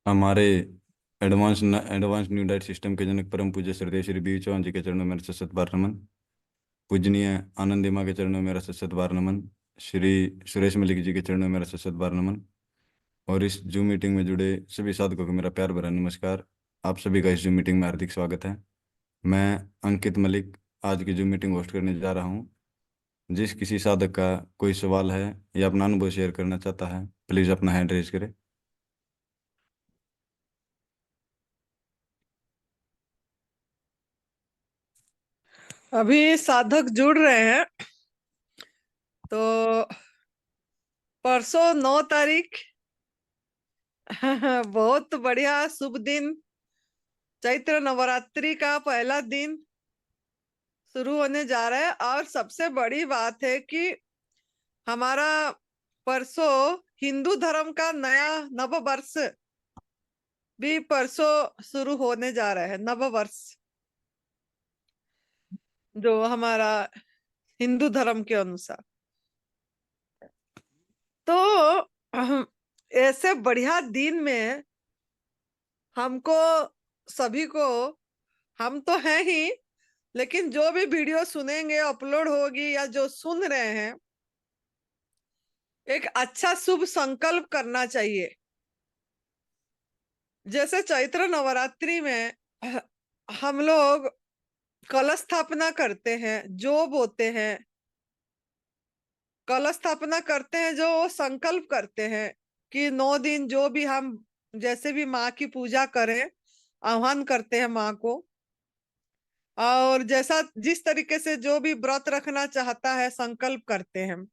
हमारे advance new diet system के जनक परम पूज्य श्रद्धेय श्री बी चौहान जी के चरणों में मेरा सत बार नमन। पूजनीय आनंदी माँ के चरणों में मेरा सत बार नमन। श्री सुरेश मलिक जी के चरणों में मेरा सत बार नमन। और इस जूम मीटिंग में जुड़े सभी साधकों को मेरा प्यार भरा नमस्कार। आप सभी का इस जूम मीटिंग में हार्दिक स्वागत है। मैं अंकित मलिक आज की जूम मीटिंग होस्ट करने जा रहा हूँ। जिस किसी साधक का कोई सवाल है या अपना अनुभव शेयर करना चाहता है, प्लीज़ अपना हैंड रेज करें। अभी साधक जुड़ रहे हैं। तो परसों 9 तारीख बहुत बढ़िया शुभ दिन, चैत्र नवरात्रि का पहला दिन शुरू होने जा रहा है। और सबसे बड़ी बात है कि हमारा परसों हिंदू धर्म का नया नव वर्ष भी परसों शुरू होने जा रहा है। नव वर्ष जो हमारा हिंदू धर्म के अनुसार, तो ऐसे बढ़िया दिन में हमको सभी को, हम तो हैं ही, लेकिन जो भी वीडियो सुनेंगे अपलोड होगी या जो सुन रहे हैं, एक अच्छा शुभ संकल्प करना चाहिए। जैसे चैत्र नवरात्रि में हम लोग कलश स्थापना करते हैं, जो बोते हैं, कलश स्थापना करते हैं, जो संकल्प करते हैं कि 9 दिन जो भी हम जैसे भी माँ की पूजा करें, आह्वान करते हैं माँ को। और जैसा जिस तरीके से जो भी व्रत रखना चाहता है संकल्प करते हैं।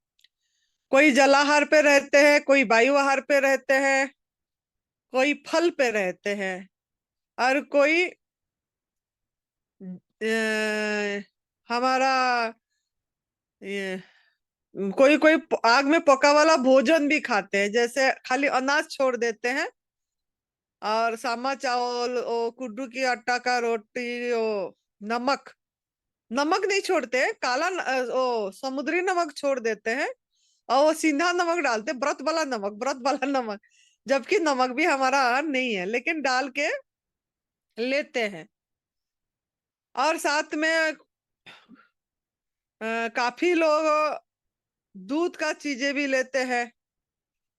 कोई जलाहार पे रहते हैं, कोई वायु आहार पे रहते हैं, कोई फल पे रहते हैं, और कोई हमारा ये कोई कोई आग में पका वाला भोजन भी खाते हैं, जैसे खाली अनाज छोड़ देते हैं और सामा चावल, ओ कुड्डू की आटा का रोटी, ओ नमक नमक नहीं छोड़ते, ओ समुद्री नमक छोड़ देते हैं, और वो सीधा नमक डालते, व्रत वाला नमक, जबकि नमक भी हमारा नहीं है लेकिन डाल के लेते हैं। और साथ में काफी लोग दूध का चीजें भी लेते हैं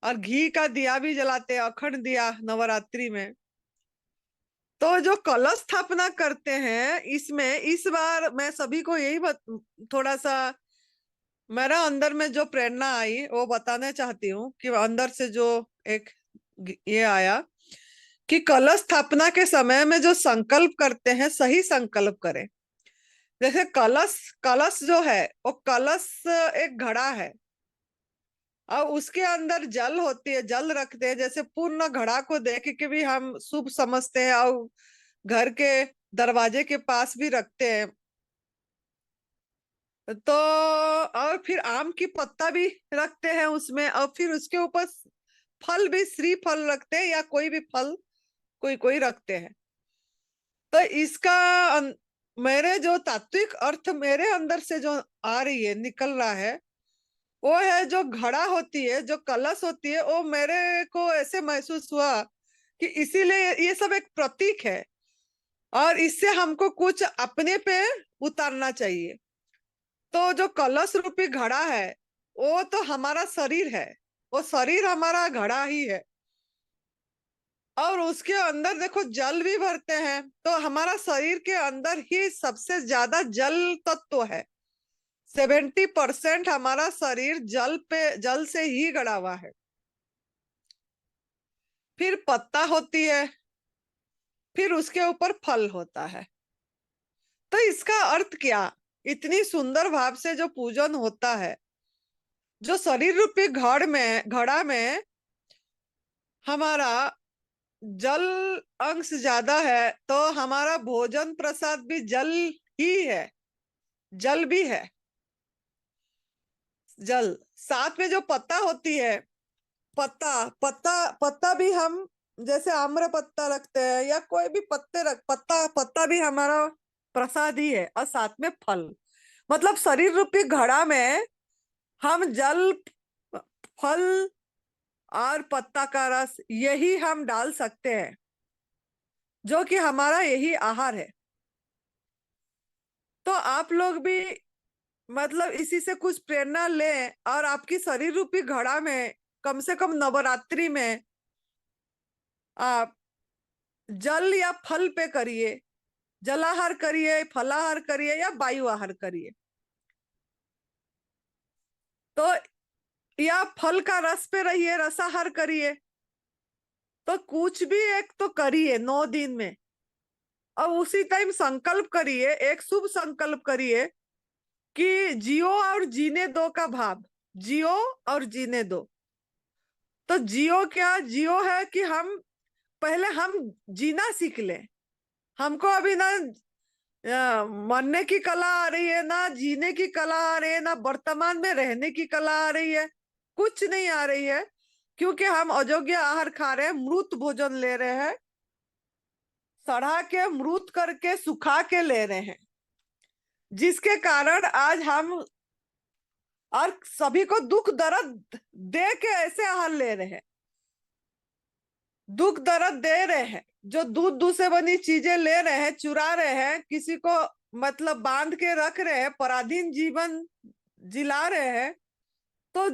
और घी का दिया भी जलाते हैं, अखंड दिया नवरात्रि में। तो जो कलश स्थापना करते हैं, इसमें इस बार मैं सभी को यही थोड़ा सा मेरा अंदर में जो प्रेरणा आई वो बताना चाहती हूँ कि अंदर से जो एक ये आया कि कलश स्थापना के समय में जो संकल्प करते हैं, सही संकल्प करें। जैसे कलश कलश जो है वो कलश एक घड़ा है और उसके अंदर जल होती है, जल रखते हैं। जैसे पूर्ण घड़ा को देख के भी हम शुभ समझते हैं और घर के दरवाजे के पास भी रखते हैं। तो और फिर आम की पत्ता भी रखते हैं उसमें, और फिर उसके ऊपर फल भी, श्री फल रखते हैं या कोई भी फल कोई कोई रखते हैं। तो इसका मेरे जो तात्विक अर्थ मेरे अंदर से जो आ रही है, निकल रहा है, वो है जो घड़ा होती है, जो कलश होती है, वो मेरे को ऐसे महसूस हुआ कि इसीलिए ये सब एक प्रतीक है और इससे हमको कुछ अपने पे उतारना चाहिए। तो जो कलश रूपी घड़ा है वो तो हमारा शरीर है, वो शरीर हमारा घड़ा ही है। और उसके अंदर देखो जल भी भरते हैं, तो हमारा शरीर के अंदर ही सबसे ज्यादा जल तत्व है। 70% हमारा शरीर जल से ही गड़ा हुआ है। फिर पत्ता होती है, फिर उसके ऊपर फल होता है। तो इसका अर्थ क्या, इतनी सुंदर भाव से जो पूजन होता है, जो शरीर रूपी घड़ा में हमारा जल अंश ज्यादा है, तो हमारा भोजन प्रसाद भी जल ही है, जल भी है। जल साथ में जो पत्ता होती है, पत्ता पत्ता पत्ता भी हम जैसे आम्र पत्ता रखते हैं या कोई भी पत्ता पत्ता भी हमारा प्रसाद ही है। और साथ में फल, मतलब शरीर रूपी घड़ा में हम जल, फल और पत्ता का रस, यही हम डाल सकते हैं, जो कि हमारा यही आहार है। तो आप लोग भी मतलब इसी से कुछ प्रेरणा लें और आपकी शरीर रूपी घड़ा में कम से कम नवरात्रि में आप जल या फल पे करिए, जलाहार करिए, फलाहार करिए या वायु आहार करिए। तो या फल का रस पे रहिए, रसाहार करिए। तो कुछ भी एक तो करिए 9 दिन में, और उसी टाइम संकल्प करिए, एक शुभ संकल्प करिए कि जियो और जीने दो का भाव, जियो और जीने दो। तो जियो क्या, जियो है कि हम पहले हम जीना सीख लें। हमको अभी ना मरने की कला आ रही है, ना जीने की कला आ रही है, ना वर्तमान में रहने की कला आ रही है, कुछ नहीं आ रही है, क्योंकि हम अयोग्य आहार खा रहे हैं, मृत भोजन ले रहे हैं, सड़ा के मृत करके सुखा के ले रहे हैं, जिसके कारण आज हम और सभी को दुख दर्द दे के ऐसे आहार ले रहे हैं, दुख दर्द दे रहे हैं। जो दूध से बनी चीजें ले रहे हैं, चुरा रहे हैं, किसी को मतलब बांध के रख रहे हैं, पराधीन जीवन जिला रहे हैं। तो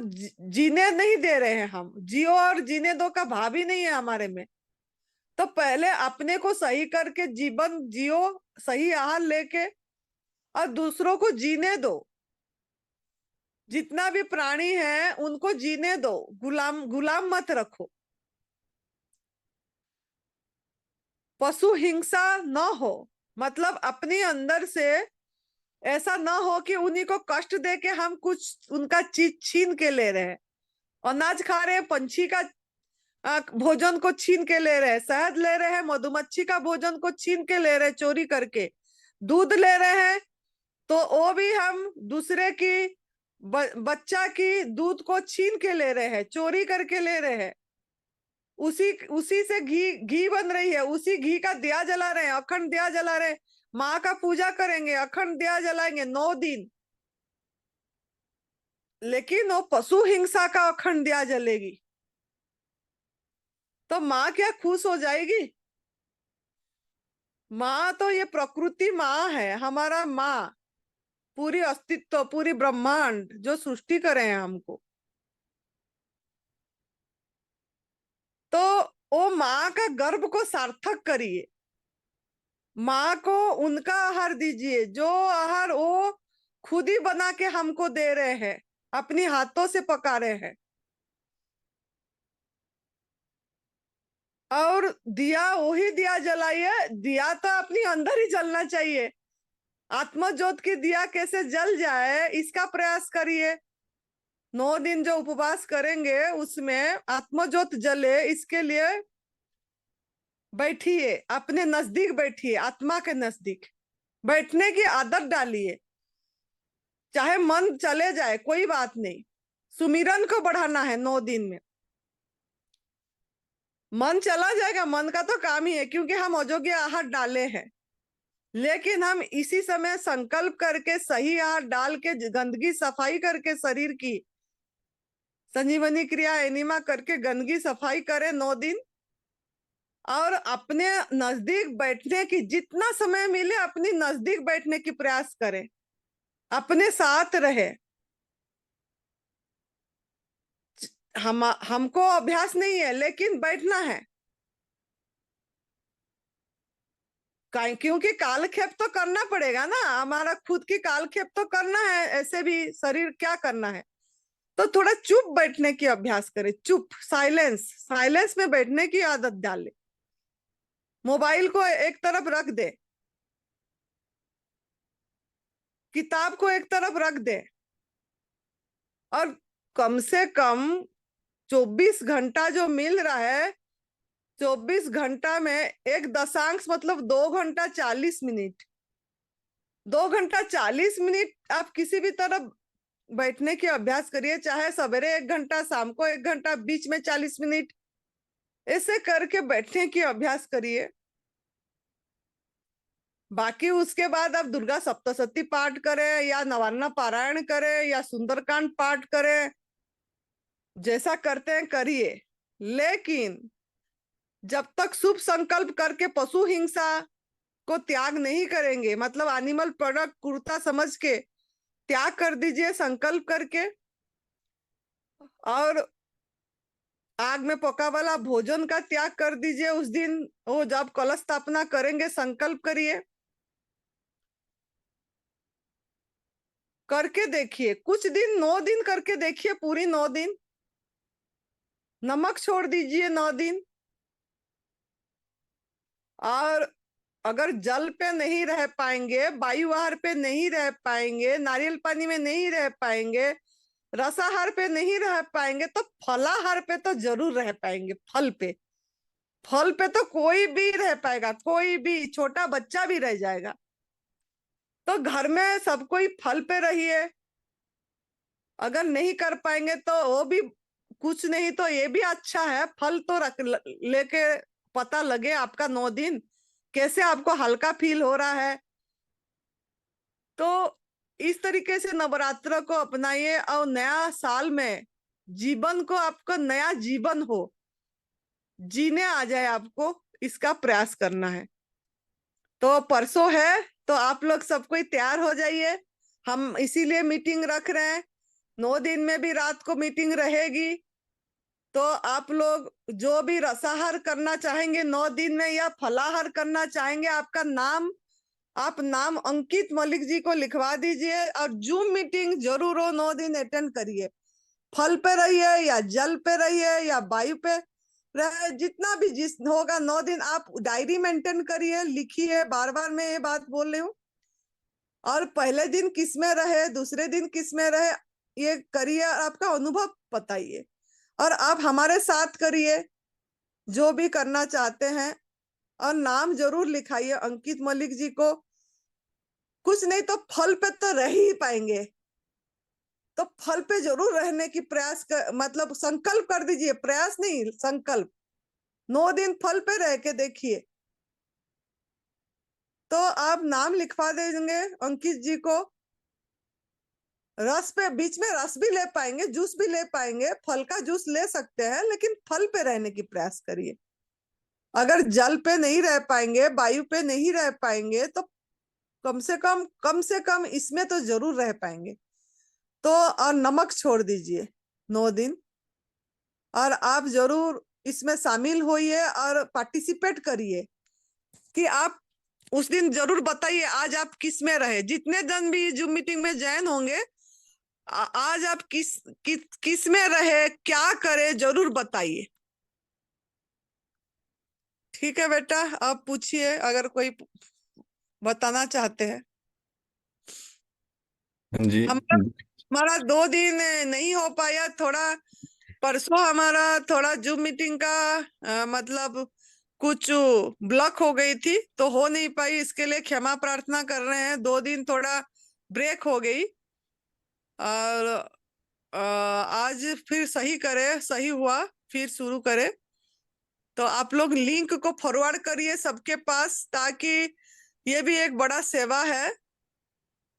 जीने नहीं दे रहे हैं हम, जियो और जीने दो का भाव ही नहीं है हमारे में। तो पहले अपने को सही करके जीवन जियो, सही आहार लेके, और दूसरों को जीने दो। जितना भी प्राणी है उनको जीने दो, गुलाम गुलाम मत रखो। पशु हिंसा न हो, मतलब अपने अंदर से ऐसा ना हो कि उन्हीं को कष्ट दे के हम कुछ उनका चीज छीन के ले रहे हैं। अनाज खा रहे हैं, पंछी का भोजन को छीन के ले रहे हैं, शहद ले रहे हैं, मधुमक्खी का भोजन को छीन के ले रहे हैं, चोरी करके दूध ले रहे हैं, तो वो भी हम दूसरे की बच्चा की दूध को छीन के ले रहे हैं, चोरी करके ले रहे हैं। उसी उसी से घी घी बन रही है, उसी घी का दिया जला रहे हैं, अखंड दिया जला रहे हैं। माँ का पूजा करेंगे, अखंड दिया जलाएंगे 9 दिन, लेकिन वो पशु हिंसा का अखंड दिया जलेगी, तो माँ क्या खुश हो जाएगी? माँ तो ये प्रकृति माँ है, हमारा माँ, पूरी अस्तित्व, पूरी ब्रह्मांड जो सृष्टि करे हैं हमको। तो वो माँ का गर्भ को सार्थक करिए, माँ को उनका आहार दीजिए, जो आहार वो खुद ही बना के हमको दे रहे हैं, अपनी हाथों से पका रहे हैं। और दिया वही दिया जलाइए, दिया तो अपनी अंदर ही जलना चाहिए। आत्मज्योत की दिया कैसे जल जाए इसका प्रयास करिए। 9 दिन जो उपवास करेंगे उसमें आत्मज्योत जले, इसके लिए बैठिए, अपने नजदीक बैठिए, आत्मा के नजदीक बैठने की आदत डालिए। चाहे मन चले जाए कोई बात नहीं, सुमिरन को बढ़ाना है 9 दिन में। मन चला जाएगा, मन का तो काम ही है, क्योंकि हम अयोग्य आहार डाले हैं। लेकिन हम इसी समय संकल्प करके सही आहार डाल के गंदगी सफाई करके शरीर की संजीवनी क्रिया एनिमा करके गंदगी सफाई करें 9 दिन, और अपने नजदीक बैठने की जितना समय मिले अपनी नजदीक बैठने की प्रयास करें, अपने साथ रहे। हमको अभ्यास नहीं है लेकिन बैठना है, क्योंकि कालक्षेप तो करना पड़ेगा ना, हमारा खुद की कालक्षेप तो करना है, ऐसे भी शरीर क्या करना है। तो थोड़ा चुप बैठने की अभ्यास करें, चुप, साइलेंस, साइलेंस में बैठने की आदत डालें। मोबाइल को एक तरफ रख दे, किताब को एक तरफ रख दे, और कम से कम 24 घंटा जो मिल रहा है, 24 घंटा में एक दशांश मतलब 2 घंटा 40 मिनट, 2 घंटा 40 मिनट आप किसी भी तरफ बैठने की अभ्यास करिए। चाहे सवेरे 1 घंटा, शाम को 1 घंटा, बीच में 40 मिनट, ऐसे करके बैठने की अभ्यास करिए। बाकी उसके बाद आप दुर्गा सप्तशती पाठ करें, या नवान्न पारायण करें, या सुंदरकांड पाठ करें, जैसा करते हैं करिए, लेकिन जब तक शुभ संकल्प करके पशु हिंसा को त्याग नहीं करेंगे, मतलब एनिमल प्रोडक्ट कुर्ता समझ के त्याग कर दीजिए संकल्प करके, और आग में पका वाला भोजन का त्याग कर दीजिए उस दिन। वो जब कलश स्थापना करेंगे संकल्प करिए, करके देखिए कुछ दिन, 9 दिन करके देखिए, पूरी 9 दिन। नमक छोड़ दीजिए 9 दिन। और अगर जल पे नहीं रह पाएंगे, वायु आहार पे नहीं रह पाएंगे, नारियल पानी में नहीं रह पाएंगे, रसाहार पे नहीं रह पाएंगे, तो फलाहार पे तो जरूर रह पाएंगे। फल पे, फल पे तो कोई भी रह पाएगा, कोई भी छोटा बच्चा भी रह जाएगा। तो घर में सब कोई फल पे रहिए। अगर नहीं कर पाएंगे तो वो भी कुछ नहीं, तो ये भी अच्छा है, फल तो रख लेके पता लगे आपका 9 दिन कैसे आपको हल्का फील हो रहा है। तो इस तरीके से नवरात्र को अपनाइए, और नया साल में जीवन को, आपको नया जीवन हो, जीने आ जाए आपको, इसका प्रयास करना है। तो परसों है, तो आप लोग सब कोई तैयार हो जाइए। हम इसीलिए मीटिंग रख रहे हैं। 9 दिन में भी रात को मीटिंग रहेगी। तो आप लोग जो भी रसाहार करना चाहेंगे 9 दिन में, या फलाहार करना चाहेंगे, आपका नाम, आप नाम अंकित मलिक जी को लिखवा दीजिए, और जूम मीटिंग जरूर हो 9 दिन अटेंड करिए। फल पे रहिए या जल पे रहिए या वायु पे रहे, जितना भी जिस होगा 9 दिन आप डायरी मेंटेन करिए, लिखिए। बार बार मैं ये बात बोल रही हूँ। और पहले दिन किस में रहे, दूसरे दिन किस में रहे, ये करिए, आपका अनुभव बताइए। और आप हमारे साथ करिए जो भी करना चाहते हैं। और नाम जरूर लिखाइए अंकित मलिक जी को। कुछ नहीं तो फल पे तो रह ही पाएंगे, तो फल पे जरूर रहने की प्रयास मतलब संकल्प कर दीजिए, प्रयास नहीं संकल्प। 9 दिन फल पे रह के देखिए, तो आप नाम लिखवा देंगे अंकित जी को। रस पे बीच में रस भी ले पाएंगे, जूस भी ले पाएंगे, फल का जूस ले सकते हैं, लेकिन फल पे रहने की प्रयास करिए। अगर जल पे नहीं रह पाएंगे, वायु पे नहीं रह पाएंगे, तो कम से कम इसमें तो जरूर रह पाएंगे। तो और नमक छोड़ दीजिए 9 दिन। और आप जरूर इसमें शामिल होइए और पार्टिसिपेट करिए, कि आप उस दिन जरूर बताइए आज आप किस में रहे। जितने जन भी जूम मीटिंग में ज्वाइन होंगे, आज आप किस में रहे, क्या करे, जरूर बताइए। ठीक है बेटा, आप पूछिए अगर कोई बताना चाहते हैं। जी। हमारा 2 दिन नहीं हो पाया, थोड़ा परसों हमारा थोड़ा जूम मीटिंग का मतलब कुछ ब्लॉक हो गई थी, तो हो नहीं पाई। इसके लिए क्षमा प्रार्थना कर रहे हैं। 2 दिन थोड़ा ब्रेक हो गई, और आज फिर सही करे, सही हुआ, फिर शुरू करे। तो आप लोग लिंक को फॉरवर्ड करिए सबके पास, ताकि ये भी एक बड़ा सेवा है,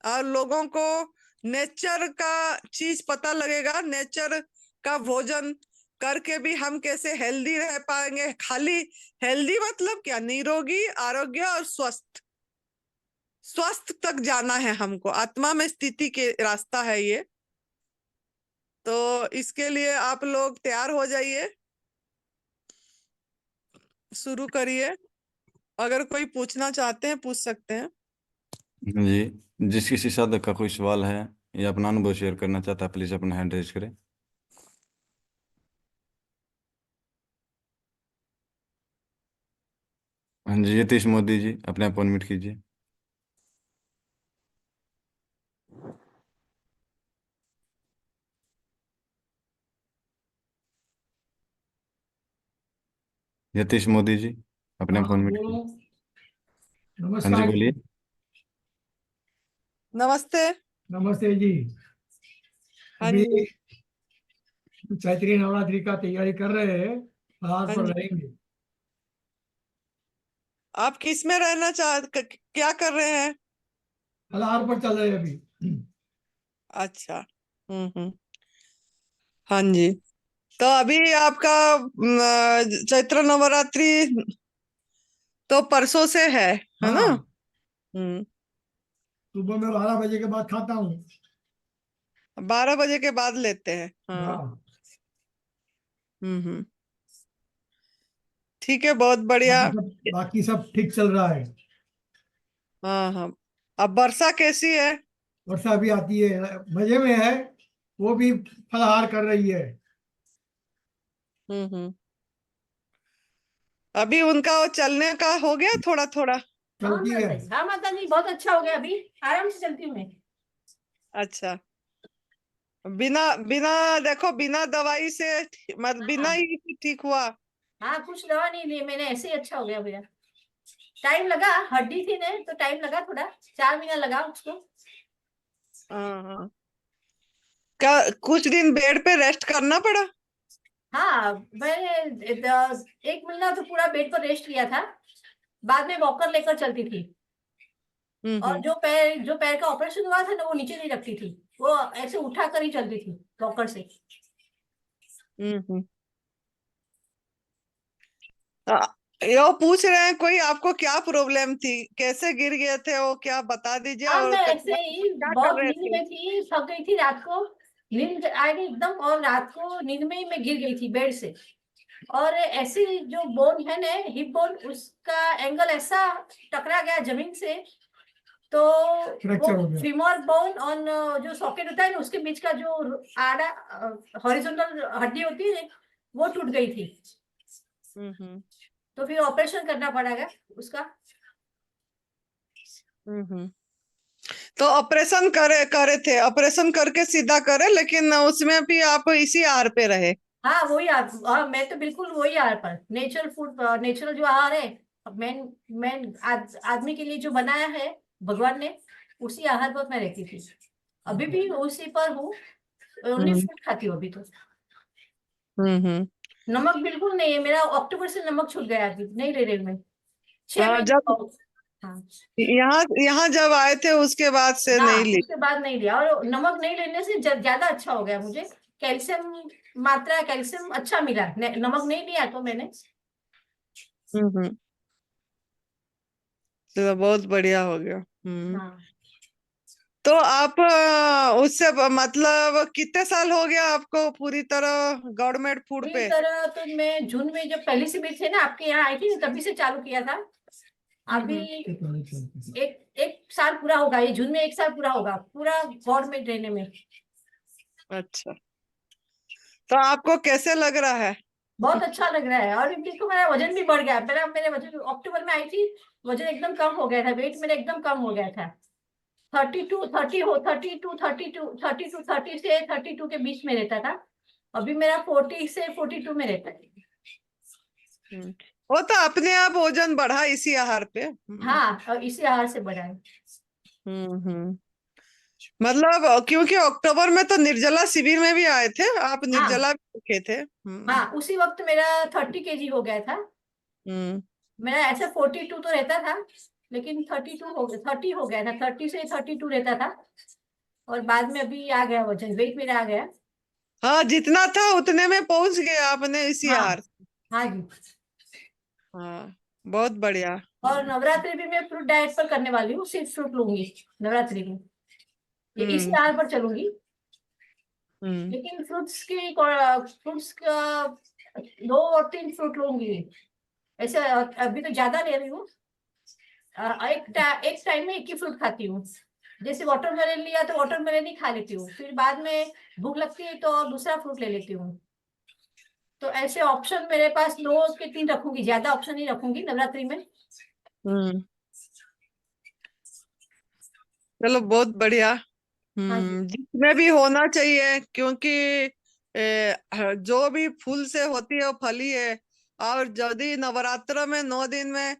और लोगों को नेचर का चीज पता लगेगा। नेचर का भोजन करके भी हम कैसे हेल्दी रह पाएंगे। खाली हेल्दी मतलब क्या, निरोगी, आरोग्य और स्वस्थ, स्वस्थ तक जाना है हमको, आत्मा में स्थिति के रास्ता है ये। तो इसके लिए आप लोग तैयार हो जाइए, शुरू करिए। अगर कोई पूछना चाहते हैं पूछ सकते हैं। जी, जिस किसी साधक का कोई सवाल है या अपना अनुभव शेयर करना चाहता है, प्लीज अपना हैंड रेज करें। हाँ जी, यतीश मोदी जी, अपने आप अनम्यूट कीजिए। यतीश मोदी जी, अपने हाँ आप हाँ, अनम्यूट बोलो। कीजिए। हाँ जी, नमस्कार जी। बोलिए। नमस्ते। नमस्ते जी। हाँ अभी जी। चैत्री नवरात्रि का तैयारी कर रहे हैं, बाहर हाँ पर जी, रहेंगे। आप किस में रहना क्या कर रहे हैं? फलाहार पर चल रहे हैं अभी। अच्छा। हम्म। हाँ जी। तो अभी आपका चैत्र नवरात्रि तो परसों से है ना? हाँ, हम्म। सुबह में 12 बजे के बाद खाता हूँ। 12 बजे के बाद लेते हैं, हाँ। हाँ, हम्म। ठीक है, बहुत बढ़िया। बाकी सब ठीक चल रहा है। हाँ हाँ। अब वर्षा कैसी है? वर्षा भी आती है, मजे में है। वो भी फलाहार कर रही है। हम्म। अभी उनका वो चलने का हो गया थोड़ा थोड़ा? हाँ चलती है। माता जी, हाँ माता जी, बहुत अच्छा हो गया, अभी आराम से चलती हूँ मैं। अच्छा। बिना बिना देखो, बिना दवाई से बिना हाँ ही ठीक हुआ? हाँ, कुछ दवा नहीं ली मैंने, ऐसे ही अच्छा हो गया भैया। टाइम लगा, हड्डी थी ना तो टाइम लगा, थोड़ा 4 महीना लगा उसको। हाँ हाँ। क्या कुछ दिन बेड पे रेस्ट करना पड़ा? हाँ, मैंने 1 महीना तो पूरा बेड पर रेस्ट किया था। बाद में वॉकर लेकर चलती थी। और हम्म। जो पैर का ऑपरेशन हुआ था ना, वो नीचे नहीं रखती थी, वो ऐसे उठा कर ही चलती थी वॉकर से। हम्म। यो पूछ रहे हैं कोई आपको क्या प्रॉब्लम थी, कैसे गिर गए थे, वो क्या बता दीजिए, हाँ, और मैं क्या ऐसे ही क्या कर बहुत रहे नींद थे? में थी, थक गई थी रात को। नींद आ गई एकदम, और रात को नींद में ही मैं गिर गई थी बेड से। और ऐसी जो बोन है ना, हिप बोन, उसका एंगल ऐसा टकरा गया जमीन से। तो वो फ्रैक्चर हो गया। फीमर बोन ऑन, जो सॉकेट होता है ना, उसके बीच का जो आड़ा हॉरिजॉन्टल हड्डी होती है, वो टूट गई थी। हम्म। तो फिर ऑपरेशन करना पड़ेगा उसका। हम्म। तो ऑपरेशन करे करे थे, ऑपरेशन करके सीधा करे, लेकिन उसमें भी आप इसी आहार पे रहे? हाँ वही हाँ, मैं तो बिल्कुल वही आहार पर, नेचुरल फूड, नेचुरल जो आहार है, मेन मेन आदमी के लिए जो बनाया है भगवान ने, उसी आहार पर मैं रहती थी। अभी भी उसी पर हूँ, ओनली हम्म। फ्रूट खाती हूँ अभी तो। हम्म। नमक बिल्कुल नहीं है मेरा, अक्टूबर से नमक छूट गया, अभी नहीं ले रही हूँ मैं, 6 हाँ, महीने जब हो गए। हाँ यहाँ यहाँ जब आए थे उसके बाद से नहीं हाँ, ली? उसके बाद नहीं लिया, और नमक नहीं लेने से ज्यादा अच्छा हो गया मुझे। कैल्शियम, मात्रा कैल्शियम अच्छा मिला, नमक नहीं लिया तो मैंने। हम्म। चलो, बहुत बढ़िया हो गया। हाँ, तो आप उससे मतलब कितने साल हो गया आपको पूरी तरह गवर्नमेंट फूड पूरी पे? तरह तो मैं जून में जब पहली शिविर थे ना आपके यहाँ आई थी, तभी से चालू किया था। अभी एक साल पूरा होगा, ये जून में 1 साल पूरा होगा पूरा गवर्नमेंट रहने में। अच्छा। तो आपको कैसे लग रहा है? बहुत अच्छा लग रहा है, और देखो मेरा वजन भी बढ़ गया, पहले मेरे वजन अक्टूबर में आई थी, वजन एकदम कम हो गया था, वेट मेरा एकदम कम हो गया था। 32 30 हो 32 32 32 30 से 32 के बीच में रहता था। अभी मेरा 40 से 42 में रहता है। हम्म। वो तो अपने आप वजन बढ़ा इसी आहार पे। हाँ, और इसी आहार से बढ़ा है। हम्म। मतलब क्योंकि अक्टूबर में तो निर्जला शिविर में भी आए थे आप, हाँ निर्जला भी रखे थे। हाँ, उसी वक्त मेरा 30 kg हो गया था। हम्म। मेरा ऐसा 42 तो रहता था, लेकिन 30 हो गया था, 30 से 32 रहता था। और बाद में अभी आ गया वजन, वेट मेरा आ गया। हाँ, जितना था उतने में पहुंच गए आपने इसी हाँ आहार से। हाँ जी। हाँ, बहुत बढ़िया। और नवरात्रि भी मैं फ्रूट डाइट पर करने वाली हूँ, सिर्फ फ्रूट लूंगी नवरात्रि में, ये इसी हम्म। आहार पर चलूंगी। हम्म। लेकिन फ्रूट्स का 2 और 3 फ्रूट लूंगी, ऐसे अभी तो ज्यादा ले रही हूँ। एक टाइम में एक ही फ्रूट खाती हूँ। जैसे वाटरमेलन लिया तो वाटरमेलन ही खा लेती हूँ, फिर बाद में भूख लगती है तो दूसरा फ्रूट ले लेती हूँ। तो ऐसे ऑप्शन मेरे पास 2 के 3 रखूंगी, ज्यादा ऑप्शन नहीं रखूंगी नवरात्रि में। हम्म। चलो, बहुत बढ़िया। हाँ जी। जिसमें भी होना चाहिए, क्योंकि जो भी फूल से होती है वो फल ही है। और यदि नवरात्र में 9 दिन में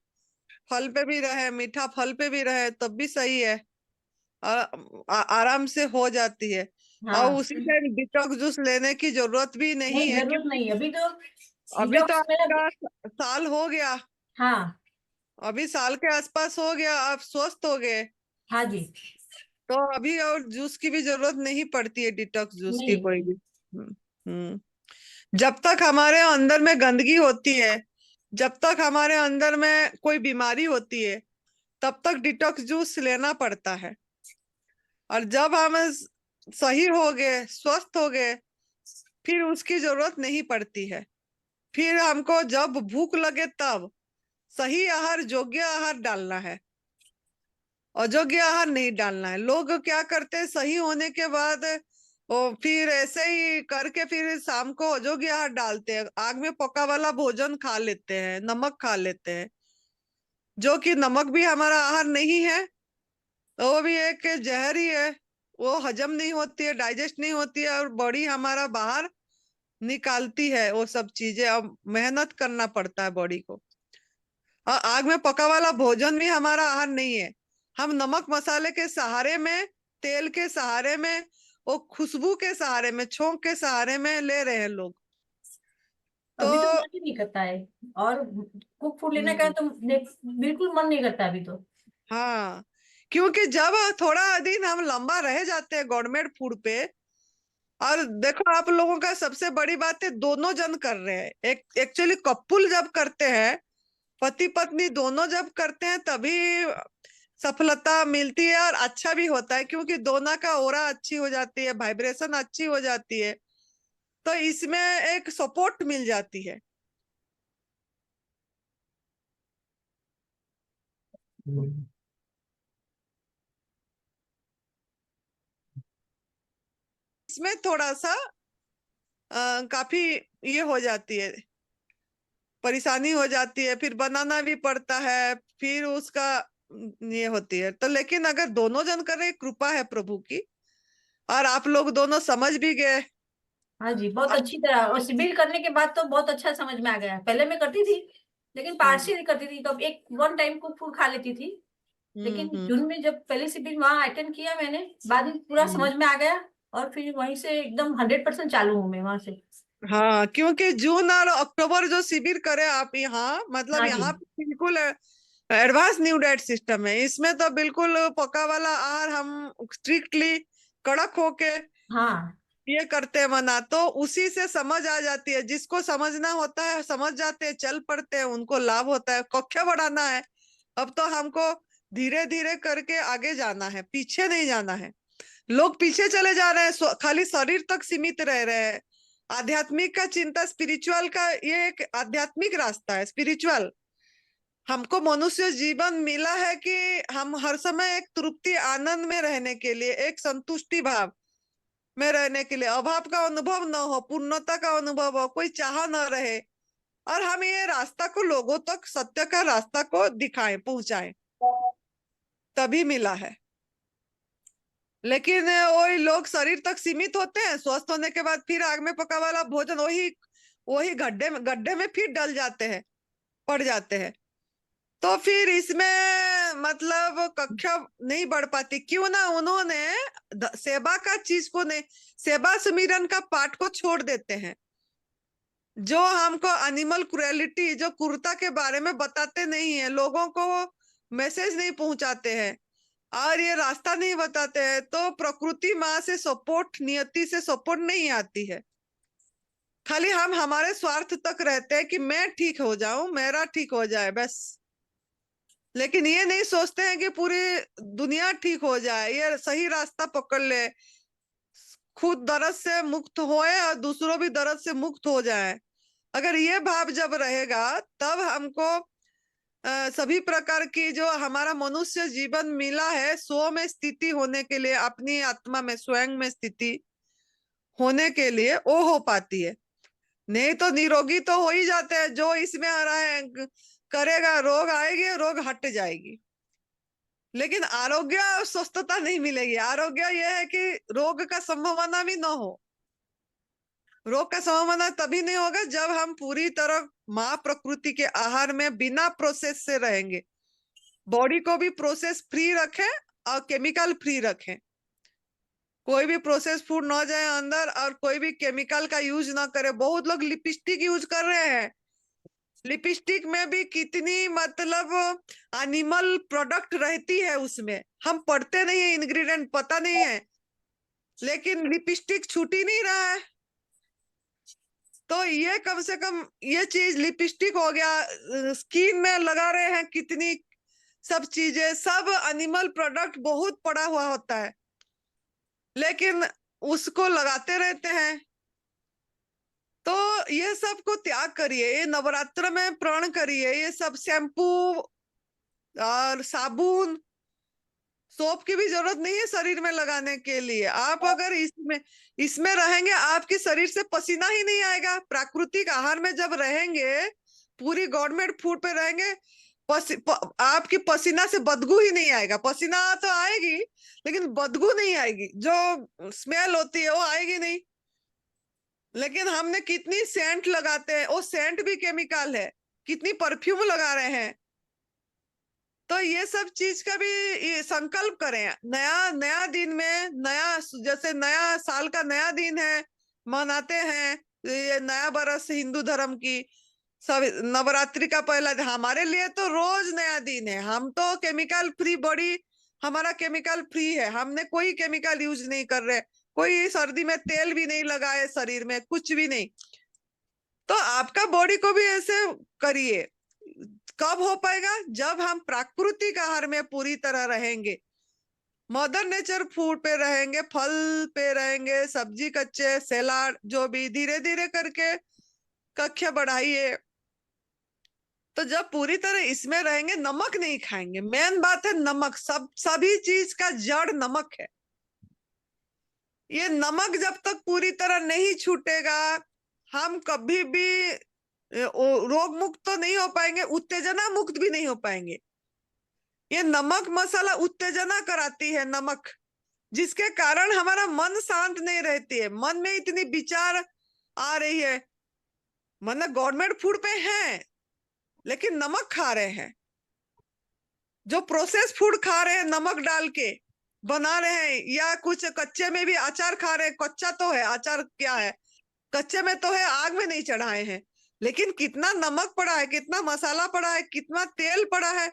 फल पे भी रहे, मीठा फल पे भी रहे, तब भी सही है। आराम से हो जाती है। और हाँ, उसी टाइम डिटॉक्स जूस लेने की जरूरत भी नहीं नहीं है, जरूरत क्योंकि नहीं, अभी तो अभी तो डिटॉक्स मेरा। आपका साल हो गया। हाँ अभी साल के आसपास हो गया, आप स्वस्थ हो गए। हाँ जी। तो अभी और जूस की भी जरूरत नहीं पड़ती है, डिटॉक्स जूस की नहीं कोई नहीं। भी। हम्म। जब तक हमारे अंदर में गंदगी होती है, जब तक हमारे अंदर में कोई बीमारी होती है, तब तक डिटॉक्स जूस लेना पड़ता है। और जब हम सही हो गए, स्वस्थ हो गए, फिर उसकी जरूरत नहीं पड़ती है। फिर हमको जब भूख लगे तब सही आहार, योग्य आहार डालना है, अयोग्य आहार नहीं डालना है। लोग क्या करते हैं, सही होने के बाद वो फिर ऐसे ही करके फिर शाम को अयोग्य आहार डालते हैं, आग में पका वाला भोजन खा लेते हैं, नमक खा लेते हैं, जो कि नमक भी हमारा आहार नहीं है, वो भी एक जहर ही है। वो हजम नहीं होती है, डाइजेस्ट नहीं होती है, और बॉडी हमारा बाहर निकालती है वो सब चीजें। अब मेहनत करना पड़ता है बॉडी को। और आग में पका वाला भोजन भी हमारा आहार नहीं है। हम नमक मसाले के सहारे में, तेल के सहारे में, वो खुशबू के सहारे में, छोंक के सहारे में ले रहे हैं लोग। अभी तो तो मन ही नहीं करता है, और कुक फूड लेने का तो बिल्कुल मन नहीं करता अभी तो। हाँ, क्योंकि जब थोड़ा दिन हम लंबा रह जाते हैं गवर्नमेंट फूड पे, और देखो आप लोगों का सबसे बड़ी बात है, दोनों जन कर रहे हैं। एक एक्चुअली कपुल जब करते हैं, पति पत्नी दोनों जब करते हैं, तभी सफलता मिलती है और अच्छा भी होता है, क्योंकि दोनों का ओरा अच्छी हो जाती है, वाइब्रेशन अच्छी हो जाती है, तो इसमें एक सपोर्ट मिल जाती है। इसमें थोड़ा सा काफी ये हो जाती है, परेशानी हो जाती है, फिर बनाना भी पड़ता है, फिर उसका ये होती है। तो लेकिन अगर दोनों जन करे, कृपा है प्रभु की, और आप लोग दोनों समझ भी गए। हाँ जी, बहुत अच्छी तरह, और सिबिल करने के बाद तो बहुत अच्छा समझ में आ गया। पहले मैं करती थी, लेकिन पार्शियल करती थी, तो एक वन टाइम कुक फूड खा लेती थी। लेकिन हम्म। जून में जब पहले सिबिल वहां अटेंड किया मैंने, बाद में पूरा समझ में आ गया, और फिर वहीं से एकदम 100% चालू हूँ मैं वहां से। हाँ, क्योंकि जून और अक्टूबर जो शिविर करे आप यहाँ, मतलब हाँ जी। यहाँ पे बिल्कुल एडवांस न्यू डाइट सिस्टम है। इसमें तो बिल्कुल पका वाला आहार हम स्ट्रिक्टली कड़क होके हाँ ये करते हैं मना, तो उसी से समझ आ जाती है। जिसको समझना होता है समझ जाते हैं, चल पड़ते हैं, उनको लाभ होता है। कक्षा बढ़ाना है, अब तो हमको धीरे धीरे करके आगे जाना है, पीछे नहीं जाना है। लोग पीछे चले जा रहे हैं, खाली शरीर तक सीमित रह रहे हैं। आध्यात्मिक का चिंता, स्पिरिचुअल का, ये एक आध्यात्मिक रास्ता है, स्पिरिचुअल। हमको मनुष्य जीवन मिला है कि हम हर समय एक तृप्ति आनंद में रहने के लिए, एक संतुष्टि भाव में रहने के लिए, अभाव का अनुभव न हो, पूर्णता का अनुभव हो, कोई चाह न रहे, और हम ये रास्ता को लोगों तक, सत्य का रास्ता को दिखाएं, पहुंचाएं, तभी मिला है। लेकिन वही लोग शरीर तक सीमित होते हैं, स्वस्थ होने के बाद फिर आग में पका वाला भोजन, वही वही गड्ढे में फिर डल जाते हैं, पड़ जाते हैं। तो फिर इसमें मतलब कक्षा नहीं बढ़ पाती। क्यों ना उन्होंने सेवा का चीज को नहीं, सेवा सुमिरन का पाठ को छोड़ देते हैं। जो हमको एनिमल क्रुएलिटी, जो क्रूरता के बारे में बताते नहीं है, लोगों को मैसेज नहीं पहुंचाते हैं, और ये रास्ता नहीं बताते हैं, तो प्रकृति माँ से सपोर्ट, नियति से सपोर्ट नहीं आती है। खाली हम हमारे स्वार्थ तक रहते हैं कि मैं ठीक हो जाऊं, मेरा ठीक हो जाए बस। लेकिन ये नहीं सोचते हैं कि पूरी दुनिया ठीक हो जाए, ये सही रास्ता पकड़ ले, खुद दर्द से मुक्त होए और दूसरों भी दर्द से मुक्त हो जाए। अगर ये भाव जब रहेगा, तब हमको सभी प्रकार की जो हमारा मनुष्य जीवन मिला है, स्व में स्थिति होने के लिए, अपनी आत्मा में, स्वयं में स्थिति होने के लिए, वो हो पाती है। नहीं तो निरोगी तो हो ही जाते हैं। जो इसमें आ रहा है करेगा, रोग आएगी, रोग हट जाएगी, लेकिन आरोग्य और स्वस्थता नहीं मिलेगी। आरोग्य यह है कि रोग का संभावना भी न हो। रोग का संभावना तभी नहीं होगा जब हम पूरी तरह माँ प्रकृति के आहार में बिना प्रोसेस से रहेंगे। बॉडी को भी प्रोसेस फ्री रखें और केमिकल फ्री रखें। कोई भी प्रोसेस फूड ना जाए अंदर, और कोई भी केमिकल का यूज ना करे। बहुत लोग लिपस्टिक यूज कर रहे हैं, लिपस्टिक में भी कितनी मतलब एनिमल प्रोडक्ट रहती है उसमें, हम पढ़ते नहीं है, इंग्रेडिएंट पता नहीं है, लेकिन लिपस्टिक छूट ही नहीं रहा है। तो तो ये कम से कम ये चीज, लिपस्टिक हो गया, स्किन में लगा रहे हैं कितनी सब चीजें, सब एनिमल प्रोडक्ट बहुत पड़ा हुआ होता है, लेकिन उसको लगाते रहते हैं। तो ये सब को त्याग करिए, ये नवरात्र में प्रण करिए। ये सब शैम्पू और साबुन, सोप की भी जरूरत नहीं है शरीर में लगाने के लिए। आप अगर इसमें रहेंगे, आपके शरीर से पसीना ही नहीं आएगा। प्राकृतिक आहार में जब रहेंगे, पूरी गवर्नमेंट फूड पे रहेंगे, आपकी पसीना से बदबू ही नहीं आएगा। पसीना तो आएगी लेकिन बदबू नहीं आएगी, जो स्मेल होती है वो आएगी नहीं। लेकिन हमने कितनी सेंट लगाते हैं, वो सेंट भी केमिकल है, कितनी परफ्यूम लगा रहे हैं। तो ये सब चीज का भी ये संकल्प करें। नया नया दिन में, नया जैसे नया साल का नया दिन है, मनाते हैं ये नया बरस हिंदू धर्म की, सब नवरात्रि का पहला दिन। हमारे लिए तो रोज नया दिन है। हम तो केमिकल फ्री बॉडी, हमारा केमिकल फ्री है, हमने कोई केमिकल यूज नहीं कर रहे, कोई सर्दी में तेल भी नहीं लगाए शरीर में, कुछ भी नहीं। तो आपका बॉडी को भी ऐसे करिए। कब हो पाएगा? जब हम प्राकृतिक आहार में पूरी तरह रहेंगे, मदर नेचर फूड पे रहेंगे, फल पे रहेंगे, सब्जी, कच्चे, सलाद, जो भी धीरे धीरे करके कक्षा बढ़ाइए। तो जब पूरी तरह इसमें रहेंगे, नमक नहीं खाएंगे। मेन बात है नमक, सभी चीज का जड़ नमक है। ये नमक जब तक पूरी तरह नहीं छूटेगा, हम कभी भी रोग मुक्त तो नहीं हो पाएंगे, उत्तेजना मुक्त भी नहीं हो पाएंगे। ये नमक मसाला उत्तेजना कराती है, नमक, जिसके कारण हमारा मन शांत नहीं रहती है। मन में इतनी विचार आ रही है, मतलब गवर्नमेंट फूड पे है लेकिन नमक खा रहे हैं, जो प्रोसेस फूड खा रहे हैं, नमक डाल के बना रहे हैं, या कुछ कच्चे में भी अचार खा रहे हैं। कच्चा तो है, अचार क्या है, कच्चे में तो है, आग में नहीं चढ़ाए हैं, लेकिन कितना नमक पड़ा है, कितना मसाला पड़ा है, कितना तेल पड़ा है,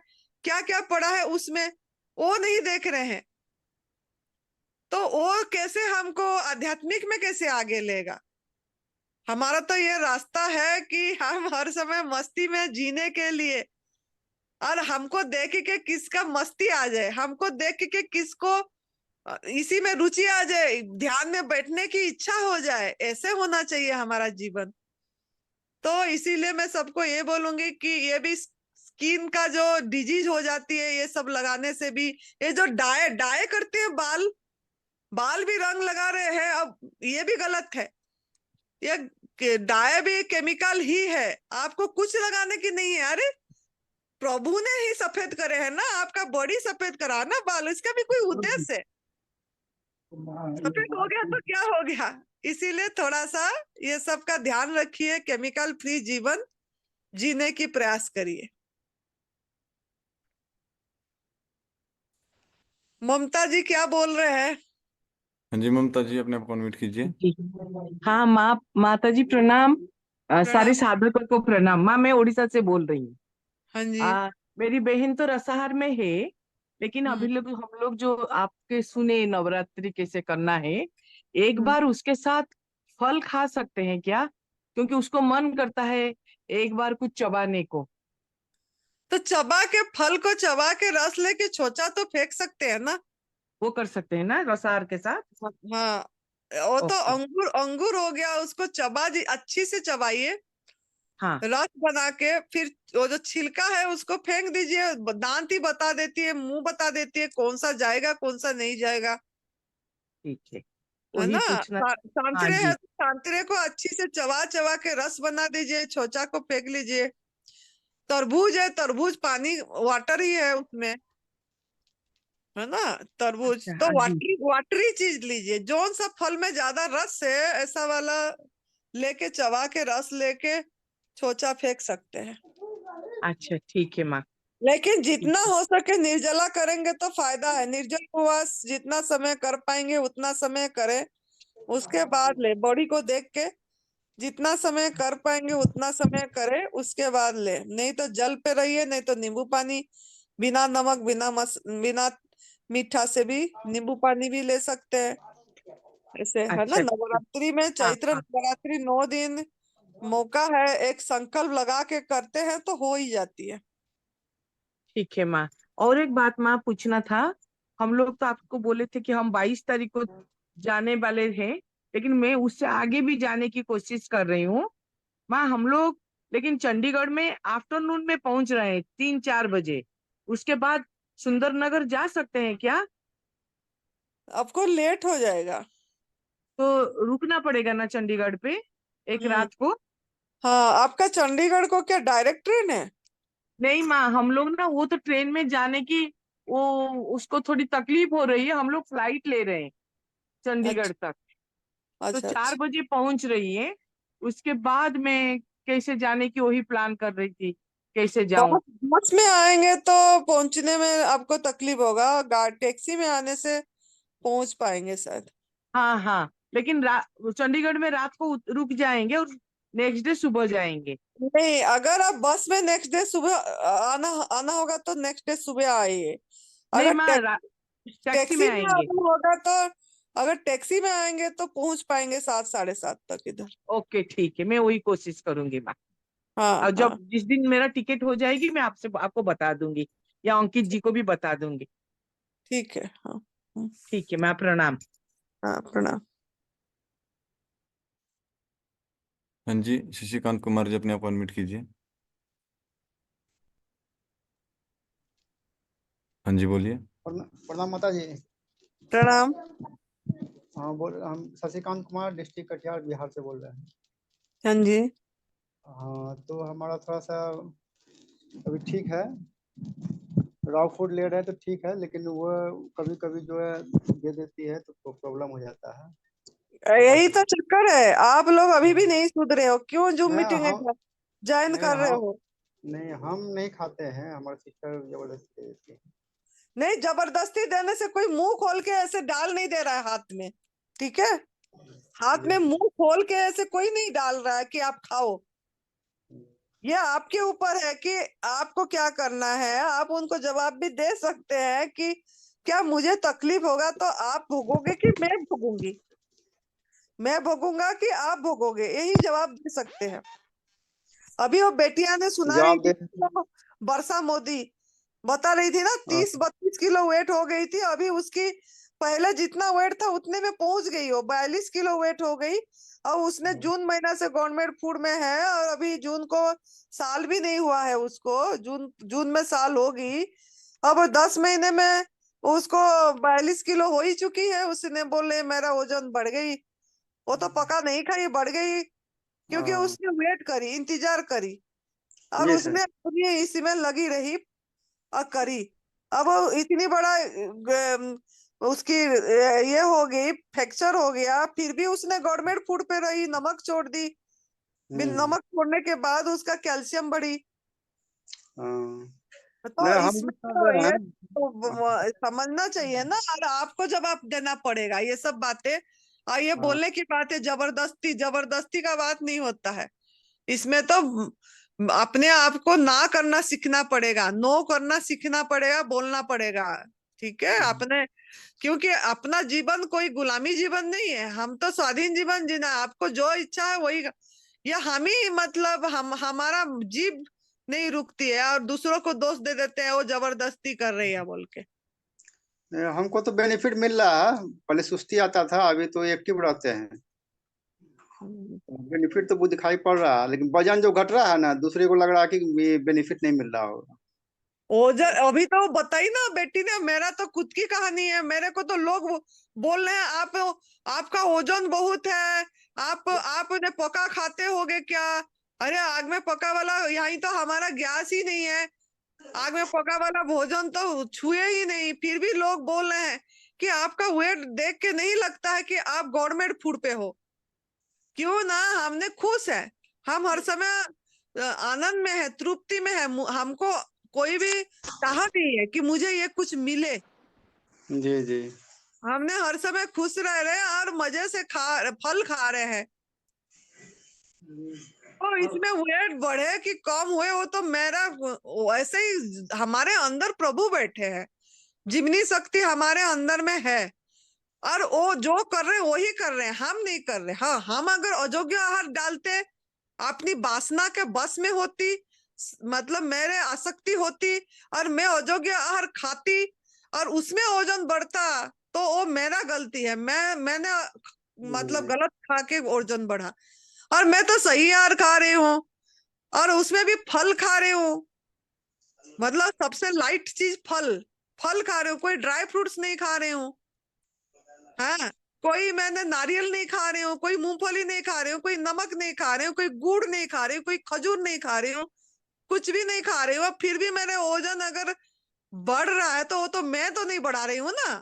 क्या क्या पड़ा है उसमें, वो नहीं देख रहे हैं। तो वो कैसे हमको आध्यात्मिक में कैसे आगे लेगा? हमारा तो ये रास्ता है कि हम हर समय मस्ती में जीने के लिए, और हमको देख के किसका मस्ती आ जाए, हमको देख के किसको इसी में रुचि आ जाए, ध्यान में बैठने की इच्छा हो जाए, ऐसे होना चाहिए हमारा जीवन। तो इसीलिए मैं सबको ये बोलूंगी कि ये भी स्किन का जो डिजीज हो जाती है, ये सब लगाने से भी, ये जो डाई करते हैं, बाल भी रंग लगा रहे हैं, अब ये भी गलत है। ये डाई भी केमिकल ही है, आपको कुछ लगाने की नहीं है। अरे प्रभु ने ही सफेद करे हैं ना, आपका बॉडी सफेद करा ना, बाल, इसका भी कोई उद्देश्य है। सफेद हो गया तो क्या हो गया? इसीलिए थोड़ा सा ये सब का ध्यान रखिए, केमिकल फ्री जीवन जीने की प्रयास करिए। ममता जी क्या बोल रहे हैं? हाँ जी ममता जी, अपने आप को अनम्यूट कीजिए। जी। हाँ माता जी प्रणाम। सारे साधकों को प्रणाम। माँ, मैं उड़ीसा से बोल रही हूँ। हाँ जी। मेरी बहन तो रसाहार में है, लेकिन अभी लोग हम लोग जो आपके सुने नवरात्रि कैसे करना है, एक बार उसके साथ फल खा सकते हैं क्या? क्योंकि उसको मन करता है एक बार कुछ चबाने को। तो चबा के, फल को चबा के रस लेके छोचा तो फेंक सकते हैं ना? वो कर सकते हैं ना रसाहार के साथ? हाँ, वो तो ओके। अंगूर अंगूर हो गया, उसको अच्छी से चबाइए, हाँ रस बना के, फिर वो जो छिलका है उसको फेंक दीजिए। दांत ही बता देती है, मुंह बता देती है कौन सा जाएगा कौन सा नहीं जाएगा, ठीक है, है वही ना? पूछना। हाँ सांतरे है जी। तो सांतरे को अच्छी से चबा चबा के रस बना दीजिए, छोचा को फेंक लीजिए। तरबूज है, तरबूज पानी, वाटर ही है उसमें, है ना? तरबूज अच्छा, तो हाँ जी। वाटरी चीज लीजिए। जोन सा फल में ज्यादा रस है, ऐसा वाला लेके चबा के रस लेके छोचा फेंक सकते हैं। अच्छा ठीक है माँ। लेकिन ठीक जितना है। हो सके निर्जला करेंगे तो फायदा है। निर्जल उपवास जितना समय कर पाएंगे उतना समय करें, उसके बाद ले, बॉडी को देख के जितना समय कर पाएंगे उतना समय करें, उसके बाद ले। नहीं तो जल पे रहिए, नहीं तो नींबू पानी, बिना नमक बिना मीठा से भी नींबू पानी भी ले सकते हैं, ऐसे, है ना? अच्छा ठीक है। नवरात्रि में, हाँ चैत्र हाँ। नवरात्रि 9 दिन मौका है, एक संकल्प लगा के करते हैं तो हो ही जाती है। ठीक है माँ। और एक बात माँ पूछना था, हम लोग तो आपको बोले थे कि हम 22 तारीख को जाने वाले हैं, लेकिन मैं उससे आगे भी जाने की कोशिश कर रही हूँ माँ। हम लोग लेकिन चंडीगढ़ में आफ्टरनून में पहुंच रहे हैं 3-4 बजे। उसके बाद सुंदरनगर जा सकते हैं क्या? आपको लेट हो जाएगा। तो रुकना पड़ेगा ना चंडीगढ़ पे एक हम्म। रात को? हाँ, आपका चंडीगढ़ को क्या डायरेक्ट ट्रेन है? नहीं माँ, हम लोग ना वो तो ट्रेन में जाने की वो उसको थोड़ी तकलीफ हो रही है, हम लोग फ्लाइट ले रहे हैं चंडीगढ़ अच्छा तक। तो अच्छा। चार अच्छा, बजे पहुंच रही है। उसके बाद मैं कैसे जाने की वही प्लान कर रही थी, कैसे जाऊं। बस बस में आएंगे तो पहुंचने में आपको तकलीफ होगा, टैक्सी में आने से पहुंच पाएंगे शायद। हाँ हाँ, लेकिन चंडीगढ़ में रात को रुक जाएंगे और नेक्स्ट डे सुबह जाएंगे। नहीं, अगर आप बस में नेक्स्ट डे सुबह आना आना होगा तो नेक्स्ट डे सुबह आइए। नहीं अगर माँ, टैक्सी में टैक्सी में आएंगे। आना होगा तो, अगर टैक्सी में आएंगे तो पहुंच पाएंगे 7 साढ़े 7 तक इधर। ओके ठीक है, मैं वही कोशिश करूंगी माँ। हाँ और हाँ। जब जिस दिन मेरा टिकट हो जाएगी मैं आपको बता दूंगी, या अंकित जी को भी बता दूंगी। ठीक है। हाँ। ठीक है माँ, प्रणाम। हाँ, प्रणाम। हाँ जी, शशिकांत कुमार जी अपने आप अनम्यूट कीजिए। हाँ जी, बोलिए। प्रणाम माता जी। प्रणाम। हाँ, हम शशिकांत कुमार, डिस्ट्रिक्ट कटिहार, बिहार से बोल रहे हैं। हाँ जी। हाँ, तो हमारा थोड़ा सा अभी ठीक है, रॉ फूड ले रहे हैं तो ठीक है, लेकिन वो कभी कभी जो है दे देती है तो प्रॉब्लम हो जाता है। यही तो चक्कर है, आप लोग अभी भी नहीं सुधरे हो, क्यों जूम नहीं मीटिंग हम ज्वाइन नहीं कर रहे हम हो? नहीं हम नहीं खाते हैं, हमारे सिस्टर जबरदस्ती दे देती है। नहीं, जबरदस्ती देने से कोई मुंह खोल के ऐसे डाल नहीं दे रहा है हाथ में, ठीक है? हाथ में जी। मुंह खोल के ऐसे कोई नहीं डाल रहा है कि आप खाओ। ये आपके ऊपर है कि आपको क्या करना है। आप उनको जवाब भी दे सकते हैं कि क्या मुझे तकलीफ होगा तो आप भोगोगे कि मैं भोगूंगी, मैं भोगूंगा कि आप भोगोगे, यही जवाब दे सकते हैं। अभी वो बेटिया ने सुना रही जवाब थी दे। तो वर्षा मोदी बता रही थी ना, हाँ, 30-32 किलो वेट हो गई थी, अभी उसकी पहले जितना वेट था उतने में पहुंच गई, हो 42 किलो वेट हो गई। और उसने जून महीना से गवर्नमेंट फूड में है, और अभी जून को साल भी नहीं हुआ है उसको, जून जून में साल होगी। अब 10 महीने में उसको 42 किलो हो ही चुकी है। उसने बोले मेरा वजन बढ़ गई, वो तो पका नहीं खाई, बढ़ गई, क्योंकि हाँ, उसने वेट करी, इंतजार करी, और जी सर। उसने अपनी इसमें लगी रही और करी। अब वो इतनी बड़ा उसकी ये हो गई, फ्रैक्चर हो गया, फिर भी उसने गवर्नमेंट फूड पे रही, नमक छोड़ दी। बिन हम्म। नमक छोड़ने के बाद उसका कैल्शियम बढ़ी। हाँ, तो नहीं हम भी इसमें कर तो रहे ये हैं। तो समझना चाहिए ना, और आपको जवाब देना पड़ेगा ये सब बातें। और ये हाँ, बोलने की बात है, जबरदस्ती जबरदस्ती का बात नहीं होता है इसमें तो। अपने आप को ना करना सीखना पड़ेगा, नो करना सीखना पड़ेगा, बोलना पड़ेगा, ठीक है? अपने, क्योंकि अपना जीवन कोई गुलामी जीवन नहीं है, हम तो स्वाधीन जीवन जीना है। आपको जो इच्छा है वही, या हम ही मतलब हमारा जीव नहीं रुकती है और दूसरों को दोष दे देते हैं वो जबरदस्ती कर रही है बोल के। हमको तो बेनिफिट मिल रहा है, पहले सुस्ती आता था, अभी तो एक्टिव रहते हैं। बेनिफिट तो वो दिखाई पड़ रहा है, लेकिन वजन जो घट रहा है ना, दूसरे को लग रहा है कि बेनिफिट नहीं मिल रहा होगा। ओजर अभी तो बताई ना बेटी ने, मेरा तो खुद की कहानी है, मेरे को तो लोग बोल रहे हैं आप, आपका ओजन बहुत है, आपने पका खाते होगे क्या? अरे आग में पका वाला यहीं तो हमारा गैस ही नहीं है, आग में पका वाला भोजन तो छुए ही नहीं, फिर भी लोग बोल रहे हैं कि आपका वेट देख के नहीं लगता है कि आप गवर्नमेंट फूड पे हो। क्यों ना, हमने खुश है, हम हर समय आनंद में है, तृप्ति में है, हमको कोई भी चाह नहीं है कि मुझे ये कुछ मिले। जी जी। हमने हर समय खुश रह रहे हैं और मजे से फल खा रहे हैं। तो इसमें वेट बढ़े कि कम हुए वो तो मेरा, वैसे ही हमारे अंदर प्रभु बैठे हैं, जीवनी शक्ति हमारे अंदर में है, और वो जो कर रहे हैं वही कर रहे हैं, हम नहीं कर रहे। हाँ, हम अगर अयोग्य आहार डालते अपनी वासना के बस में होती, मतलब मेरे आसक्ति होती और मैं अयोग्य आहार खाती और उसमें ओजन बढ़ता, तो वो मेरा गलती है। मैंने मतलब गलत खा के ओजन बढ़ा। और मैं तो सही आहार खा रही हूँ और उसमें भी फल खा रही हूँ, मतलब सबसे लाइट चीज फल खा रही हूँ, कोई ड्राई फ्रूट्स नहीं खा रही हूँ। हाँ, कोई मैंने नारियल नहीं खा रही हूँ, कोई मूंगफली नहीं खा रही हूँ, कोई नमक नहीं खा रही हूँ, कोई गुड़ नहीं खा रही हूँ, कोई खजूर नहीं खा रही हूँ, कुछ भी नहीं खा रही हूँ। अब फिर भी मेरे ओजन अगर बढ़ रहा है तो वो तो मैं तो नहीं बढ़ा रही हूँ ना,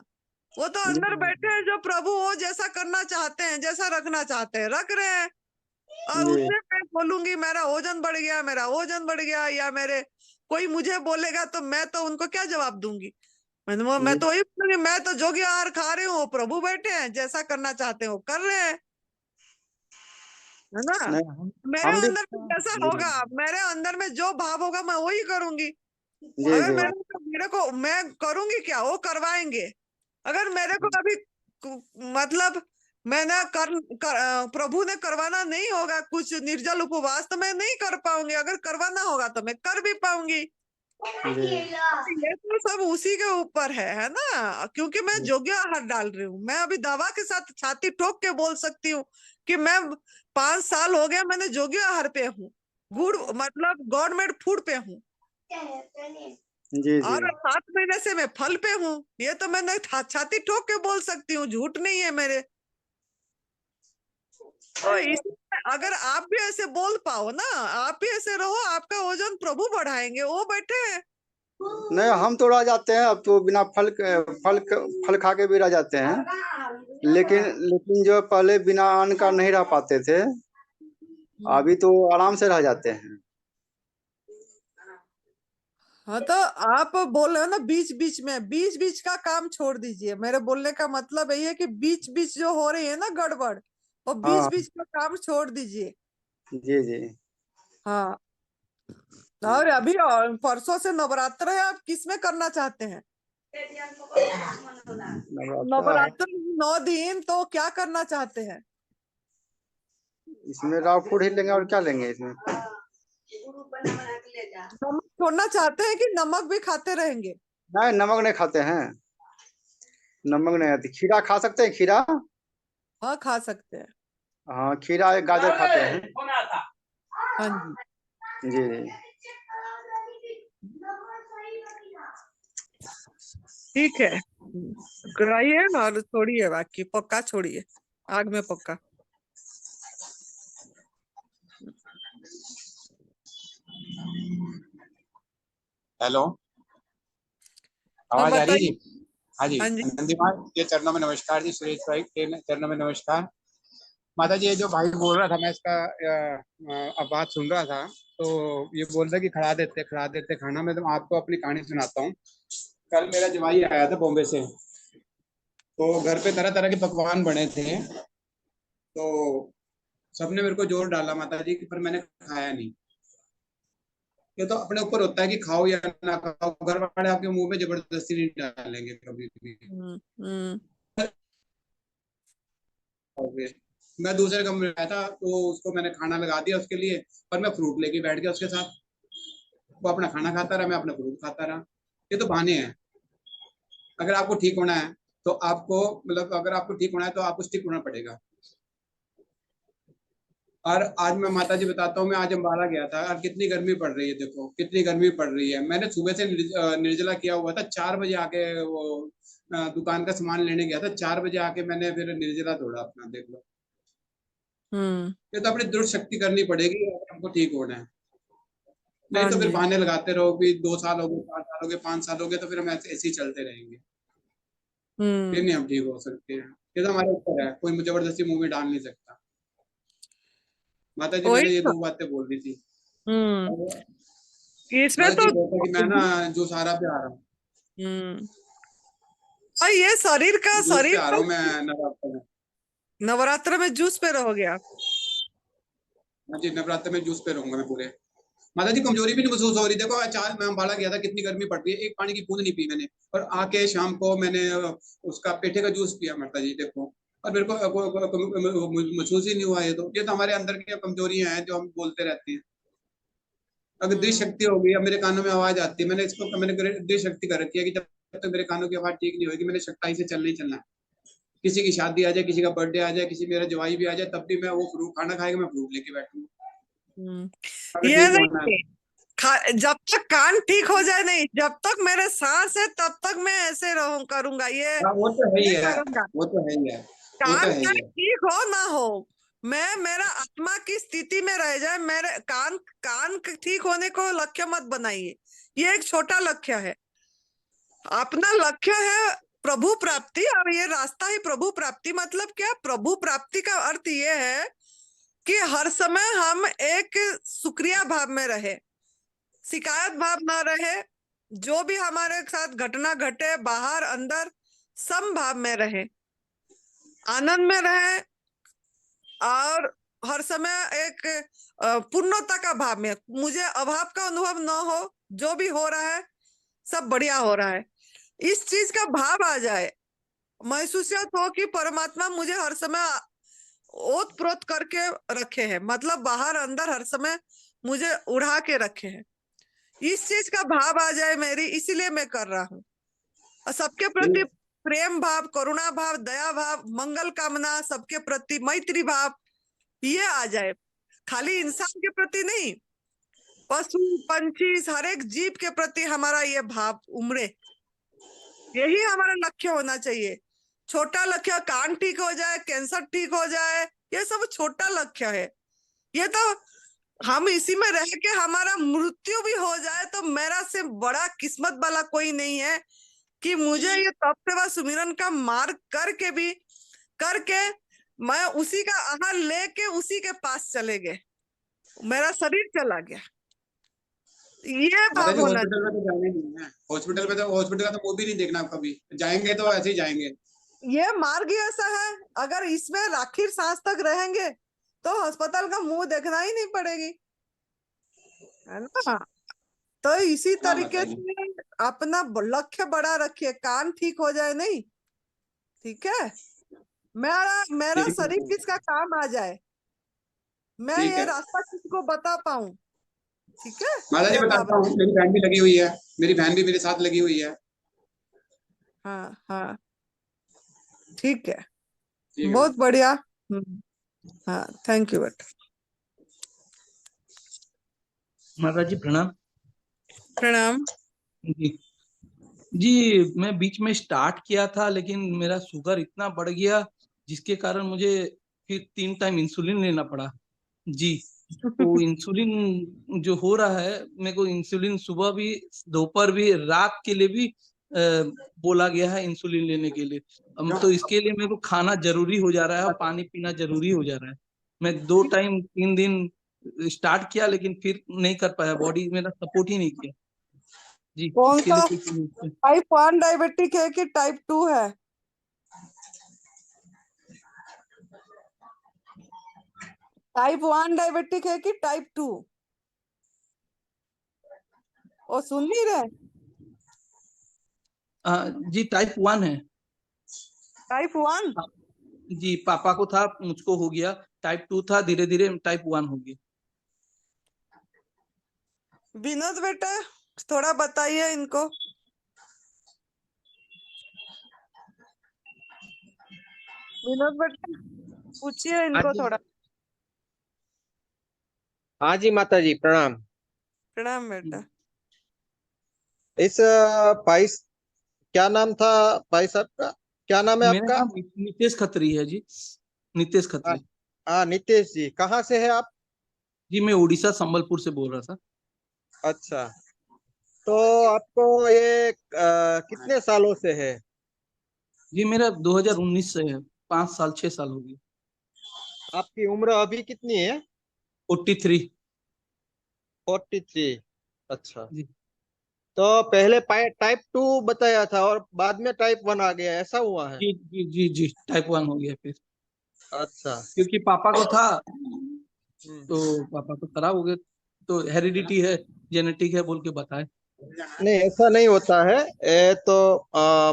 वो तो अंदर बैठे हैं जो प्रभु वो जैसा करना चाहते हैं, जैसा रखना चाहते हैं रख रहे हैं। और जी उससे मैं बोलूंगी मेरा ओजन बढ़ गया, मेरा ओजन बढ़ गया, या मेरे कोई मुझे बोलेगा तो मैं तो उनको क्या जवाब दूंगी? मैं तो वही बोलूंगी, मैं तो जोगी आहार खा रही हूँ, वो प्रभु बैठे हैं, जैसा करना चाहते हैं वो कर रहे हैं, है ना। नहीं मेरे हम भी अंदर में जैसा जी होगा, मेरे अंदर में जो भाव होगा मैं वही करूंगी। जी अगर जी मेरे को मैं करूंगी क्या, वो करवाएंगे। अगर मेरे को अभी मतलब मैंने प्रभु ने करवाना नहीं होगा कुछ निर्जल उपवास, तो मैं नहीं कर पाऊंगी। अगर करवाना होगा तो मैं कर भी पाऊंगी। जी ये तो सब उसी के ऊपर है ना, क्योंकि मैं योग्य आहार डाल रही हूँ। मैं अभी दावा के साथ छाती ठोक के बोल सकती हूँ कि मैं 5 साल हो गया मैंने योग्य आहार पे हूँ, गुड़ मतलब गवर्नमेंट फूड पे हूँ, जी जी और 7 महीने से मैं फल पे हूँ। ये तो मैंने छाती ठोक के बोल सकती हूँ, झूठ नहीं है मेरे। तो इसलिए अगर आप भी ऐसे बोल पाओ ना, आप भी ऐसे रहो, आपका वजन प्रभु बढ़ाएंगे, वो बैठे हैं। नहीं हम तो रह जाते हैं, अब तो बिना फल खा के भी रह जाते हैं, लेकिन जो पहले बिना अन्न का नहीं रह पाते थे, अभी तो आराम से रह जाते हैं। हाँ, तो आप बोल रहे हो ना बीच बीच का काम छोड़ दीजिए। मेरे बोलने का मतलब यही है कि बीच बीच जो हो रही है ना गड़बड़, वो बीच हाँ बीच का काम छोड़ दीजिए। जी जी हाँ, और अभी परसों से नवरात्र है, आप किस में करना चाहते हैं? नवरात्रा है, नवरात्र 9 दिन, तो क्या करना चाहते हैं? इसमें रॉ फूड ही लेंगे और क्या लेंगे इसमें। नमक छोड़ना चाहते हैं कि नमक भी खाते रहेंगे? नहीं नमक नहीं खाते हैं, नमक नहीं आती। खीरा खा सकते हैं, खीरा। हाँ, खा सकते हैं। हाँ खीरा एक गाजर खाते हैं। हाँ जी, जी जी ठीक है, कराइए और छोड़िए, बाकी पक्का छोड़िए, आग में पक्का। हेलो, हाँ, आवाज आ रही है बताइए। जी? हाँ जी, हाँ जी। नंदी माँ के चरणों में नमस्कार जी, सुरेश भाई के चरणों में नमस्कार। माता जी, ये जो भाई बोल रहा था, मैं इसका अब बात सुन रहा था, तो ये बोल रहा कि खड़ा देते खाना। मैं तो आपको अपनी कहानी सुनाता हूँ। कल मेरा जवाई आया था बॉम्बे से, तो घर पे तरह तरह के पकवान बने थे, तो सबने मेरे को जोर डाला माता जी, पर मैंने खाया नहीं। ये तो अपने ऊपर होता है कि खाओ या ना खाओ, घर वाले आपके मुंह में जबरदस्ती नहीं डालेंगे कभी भी। हम्म। मैं दूसरे कमरे में आया था, तो उसको मैंने खाना लगा दिया उसके लिए, और मैं फ्रूट लेके बैठ गया उसके साथ। वो अपना खाना खाता रहा, मैं अपना फ्रूट खाता रहा। ये तो बहाने हैं। अगर आपको ठीक होना है तो आपको, मतलब अगर आपको ठीक होना है तो आपको स्टिक होना पड़ेगा। और आज मैं माता जी बताता हूँ, मैं आज अम्बाला गया था और कितनी गर्मी पड़ रही है, देखो कितनी गर्मी पड़ रही है। मैंने सुबह से निर्जला किया हुआ था, 4 बजे आके वो दुकान का सामान लेने गया था, 4 बजे आके मैंने फिर निर्जला तोड़ा अपना, देख लो। ये तो अपनी दृढ़ शक्ति करनी पड़ेगी अगर हमको ठीक होना है। नहीं हाँ तो फिर जी। बहाने लगाते रहो कि 2 साल हो गए, 4 साल हो गए, 5 साल हो गए, तो फिर हम ऐसे ही चलते रहेंगे, फिर नहीं हम ठीक हो सकते हैं। ये तो हमारे ऊपर है, कोई जबरदस्ती मुंह में डाल नहीं सकता। माता जी वही मैंने ये तो। 2 बातें बोल दी थी। हम्म। इसमें माता तो जी बोलता कि मैं ना जूस हारा पे आ रहा हूँ, और ये शरीर का जूस पे आ रहा हूँ मैं नवरात्र में। नवरात्र में जूस पे रहोगे आप? हाँ जी, नवरात्र में जूस पे रहूंगा मैं पूरे। माता जी कमजोरी भी नहीं महसूस हो रही। देखो चार मैं अम्बाला गया था, कितनी गर्मी पड़ रही है, एक पानी की बूंद नहीं पी मैंने, और आके शाम को मैंने उसका पेठे का जूस पिया। माता जी देखो, और मेरे को महसूस ही नहीं हुआ। ये तो हमारे अंदर की कमजोरियां हैं जो हम बोलते रहते हैं। अगर दृश्य शक्ति हो गई, अब मेरे कानों में आवाज आती है, मैंने दृश्य शक्ति कर रखी है कि जब तक मेरे कानों की आवाज ठीक नहीं होगी मैंने सख्ताई से चलना ही चलना है। किसी की शादी आ जाए, किसी का बर्थडे आ जाए, किसी मेरा जवाई भी आ जाए, तब भी मैं वो फ्रूट खाना खाएगा, मैं फ्रूट लेके बैठूंगा। ये ठीक होना है। नहीं, जब तक कान ठीक हो जाए नहीं, जब तक मेरे सांस है तब तक मैं ऐसे करूंगा, ये वो तो है ही है, करूंगा। वो तो है ही है, वो तो कान है ही चाहे है। ठीक हो ना हो, मैं मेरा आत्मा की स्थिति में रह जाए, मेरे कान ठीक होने को लक्ष्य मत बनाइए। ये एक छोटा लक्ष्य है। अपना लक्ष्य है प्रभु प्राप्ति, और ये रास्ता ही प्रभु प्राप्ति। मतलब क्या? प्रभु प्राप्ति का अर्थ ये है कि हर समय हम एक शुक्रिया भाव में रहे, शिकायत भाव ना रहे, जो भी हमारे साथ घटना घटे बाहर अंदर सम भाव में रहे, आनंद में रहे, और हर समय एक पूर्णता का भाव में, मुझे अभाव का अनुभव न हो, जो भी हो रहा है सब बढ़िया हो रहा है, इस चीज का भाव आ जाए, महसूसियत हो कि परमात्मा मुझे हर समय ओत प्रोत करके रखे हैं, मतलब बाहर अंदर हर समय मुझे उड़ा के रखे हैं, इस चीज का भाव आ जाए मेरी, इसीलिए मैं कर रहा हूँ। और सबके प्रति प्रेम भाव, करुणा भाव, दया भाव, मंगल कामना, सबके प्रति मैत्री भाव, ये आ जाए। खाली इंसान के प्रति नहीं, पशु पंछी हर एक जीव के प्रति हमारा ये भाव उमड़े, यही हमारा लक्ष्य होना चाहिए। छोटा लक्ष्य कान ठीक हो जाए, कैंसर ठीक हो जाए, ये सब छोटा लक्ष्य है। ये तो हम इसी में रह के हमारा मृत्यु भी हो जाए तो मेरा से बड़ा किस्मत वाला कोई नहीं है कि मुझे ये तप सेवा सुमिरन का मार्ग करके मैं उसी का आहार लेके उसी के पास चले गए, मेरा शरीर चला गया, ये भाव होना। हॉस्पिटल में तो जाना ही नहीं है, हॉस्पिटल का तो वो भी नहीं देखना, कभी जाएंगे तो ऐसे ही जाएंगे। ये मार्ग ही ऐसा है, अगर इसमें आखिर सांस तक रहेंगे तो अस्पताल का मुंह देखना ही नहीं पड़ेगी, है ना। तो इसी तरीके से अपना लक्ष्य बड़ा रखिए, कान ठीक हो जाए नहीं, ठीक है, मेरा शरीर किसका काम आ जाए, मैं ये रास्ता किसको बता पाऊं, ठीक है। माता जी ये बताता भाव, हूँ, मेरी बहन भी लगी हुई है, मेरी बहन भी मेरे साथ लगी हुई है। हाँ हाँ ठीक है, ठीक है। बहुत बढ़िया। हाँ थैंक यू बेटा। माता जी प्रणाम। प्रणाम। जी जी, मैं बीच में स्टार्ट किया था लेकिन मेरा शुगर इतना बढ़ गया जिसके कारण मुझे फिर 3 टाइम इंसुलिन लेना पड़ा। जी, तो इंसुलिन जो हो रहा है, मेरे को इंसुलिन सुबह भी, दोपहर भी, रात के लिए भी बोला गया है इंसुलिन लेने के लिए। तो इसके लिए मेरे को खाना जरूरी हो जा रहा है और पानी पीना जरूरी हो जा रहा है। मैं 2 टाइम 3 दिन स्टार्ट किया लेकिन फिर नहीं कर पाया, बॉडी मेरा सपोर्ट ही नहीं किया। जी, कौन इसके सा लिए टाइप 1 डायबिटिक है कि टाइप 2 है? टाइप 1 डायबिटिक है कि टाइप 2? वो सुन नहीं रहे? जी टाइप 1 है। टाइप 1? जी, पापा को था, मुझको हो गया। टाइप 2 था, धीरे धीरे टाइप 1 हो गया। विनोद बेटा थोड़ा बताइए इनको। विनोद बेटा पूछिए इनको थोड़ा। हाँ जी माता जी प्रणाम। प्रणाम बेटा। इस भाई, क्या नाम था भाई साहब का, क्या नाम है मेरा आपका? नाम नितेश खत्री है जी, नितेश खत्री। हाँ नितेश जी, कहाँ से है आप? जी मैं उड़ीसा संबलपुर से बोल रहा था। अच्छा, तो आपको ये कितने सालों से है? जी मेरा 2019 से है, 5 साल 6 साल हो गए। आपकी उम्र अभी कितनी है? 43। 43। अच्छा, जी तो पहले टाइप 2 बताया था और बाद में टाइप 1 आ गया, ऐसा हुआ है? जी जी जी जी, टाइप 1 हो गया फिर, अच्छा। क्योंकि पापा को था हम्म। तो पापा को खराब हो गया, तो हेरिडिटी है, जेनेटिक है बोल के बताए। नहीं ऐसा नहीं होता है, ये तो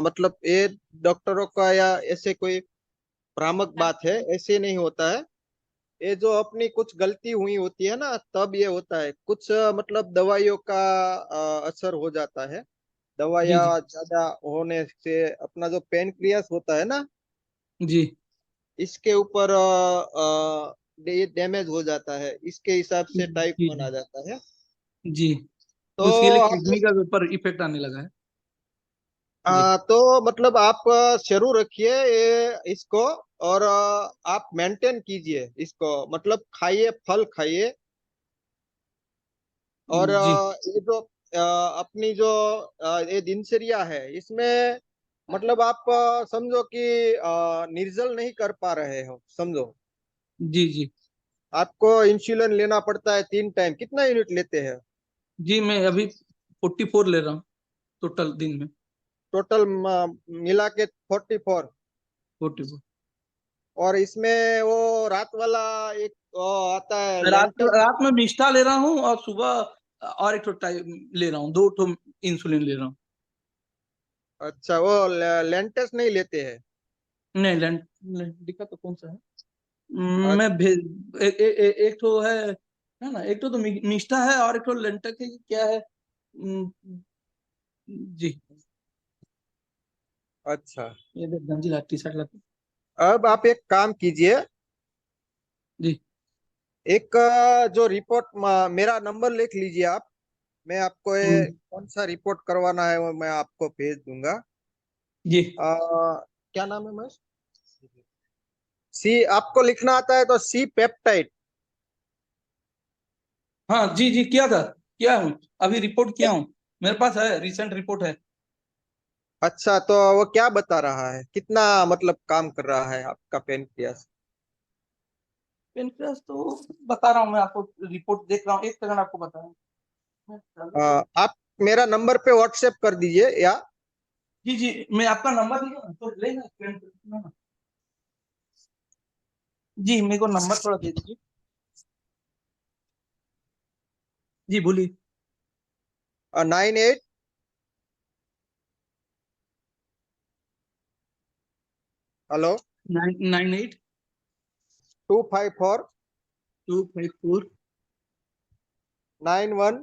मतलब ये डॉक्टरों का या ऐसे कोई भ्रामक बात है, ऐसे नहीं होता है। ये जो अपनी कुछ गलती हुई होती है ना, तब ये होता है। कुछ मतलब दवाइयों का असर हो जाता है। जी दवाइयाँ जी ज्यादा होने से अपना जो पेनक्रियास होता है ना, जी इसके ऊपर ये डैमेज हो जाता है। इसके हिसाब से टाइप जी 1 आ जी जाता है। जी। तो उसके लिए आप किडनी का ऊपर इफेक्ट आने लगा है। जी तो मतलब आप शुरू रखिए ये इसको, और आप मेंटेन कीजिए इसको। मतलब खाइए, फल खाइए। और जी ये जो अपनी जो ये दिनचर्या है, इसमें मतलब आप समझो कि निर्जल नहीं कर पा रहे हो, समझो। जी जी आपको इंसुलिन लेना पड़ता है 3 टाइम। कितना यूनिट लेते हैं? जी। मैं अभी 44 ले रहा हूँ टोटल दिन में। टोटल मिला के 44। 44। और इसमें वो रात वाला एक आता है रात लेंटस। रात में मिष्टा ले रहा हूँ और सुबह और एक टाइम ले रहा हूँ, 2 इंसुलिन ले रहा हूँ। अच्छा, वो लेंटस नहीं लेते हैं? नहीं दिखा तो कौन सा है? अच्छा, मैं भेज एक तो है ना, एक तो मिष्टा है और एक तो लेंटक है, क्या है? जी। अच्छा। ये देख गंजी ला टी शर्ट लाती। अब आप एक काम कीजिए। जी एक जो रिपोर्ट, मेरा नंबर लिख लीजिए आप। मैं आपको ये हम्म, कौन सा रिपोर्ट करवाना है वो मैं आपको भेज दूंगा। जी क्या नाम है महेश? सी, आपको लिखना आता है तो सी पेप्टाइड। हाँ जी जी, किया हूँ, अभी रिपोर्ट किया हूँ। मेरे पास है, रिसेंट रिपोर्ट है। अच्छा, तो वो क्या बता रहा है? कितना मतलब काम कर रहा है आपका पेनक्रियास? पेनक्रियास तो बता रहा हूँ मैं आपको, रिपोर्ट देख रहा हूँ, एक सेकंड आपको बता रहा हूँ। आप मेरा नंबर पे व्हाट्सएप कर दीजिए या। जी जी, मैं आपका नंबर दूंगा तो लेना। जी, मेरे को नंबर थोड़ा दे दीजिए। जी बोलिए। 98। हेलो। 998 254 254 91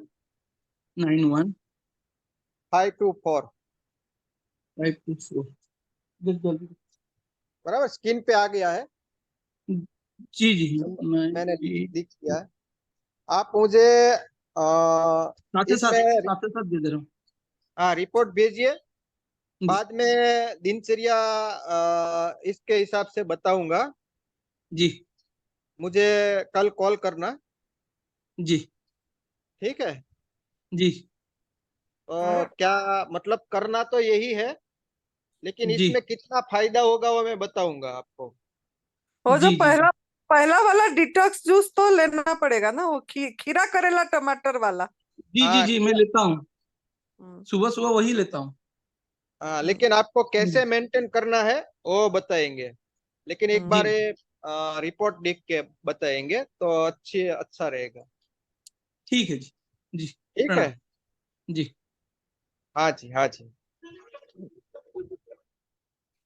91 524। 524। जल्दी। बराबर, स्क्रीन पे आ गया है। जी जी। मैंने ये लिख दिया है। आप मुझे इसमें साथ से साथ दे दे रहा हूँ। रिपोर्ट भेजिए। जी बाद में दिनचर्या इसके हिसाब से बताऊंगा। जी मुझे कल कॉल करना। जी ठीक है? जी तो क्या मतलब करना तो यही है, लेकिन जी इसमें कितना फायदा होगा वो मैं बताऊंगा आपको। वो जो जी जी पहला पहला वाला डिटॉक्स जूस तो लेना पड़ेगा ना, वो खीरा करेला टमाटर वाला। जी जी हाँ, जी, मैं लेता हूँ, हम्म, सुबह सुबह वही लेता हूँ। हाँ, हम्म, लेकिन आपको हम्म, कैसे मेंटेन करना है वो बताएंगे। लेकिन एक जी बार ये रिपोर्ट देख के बताएंगे तो अच्छा रहेगा। ठीक है जी। जी ठीक है। प्रणाम। जी हाँ जी, हाँ जी।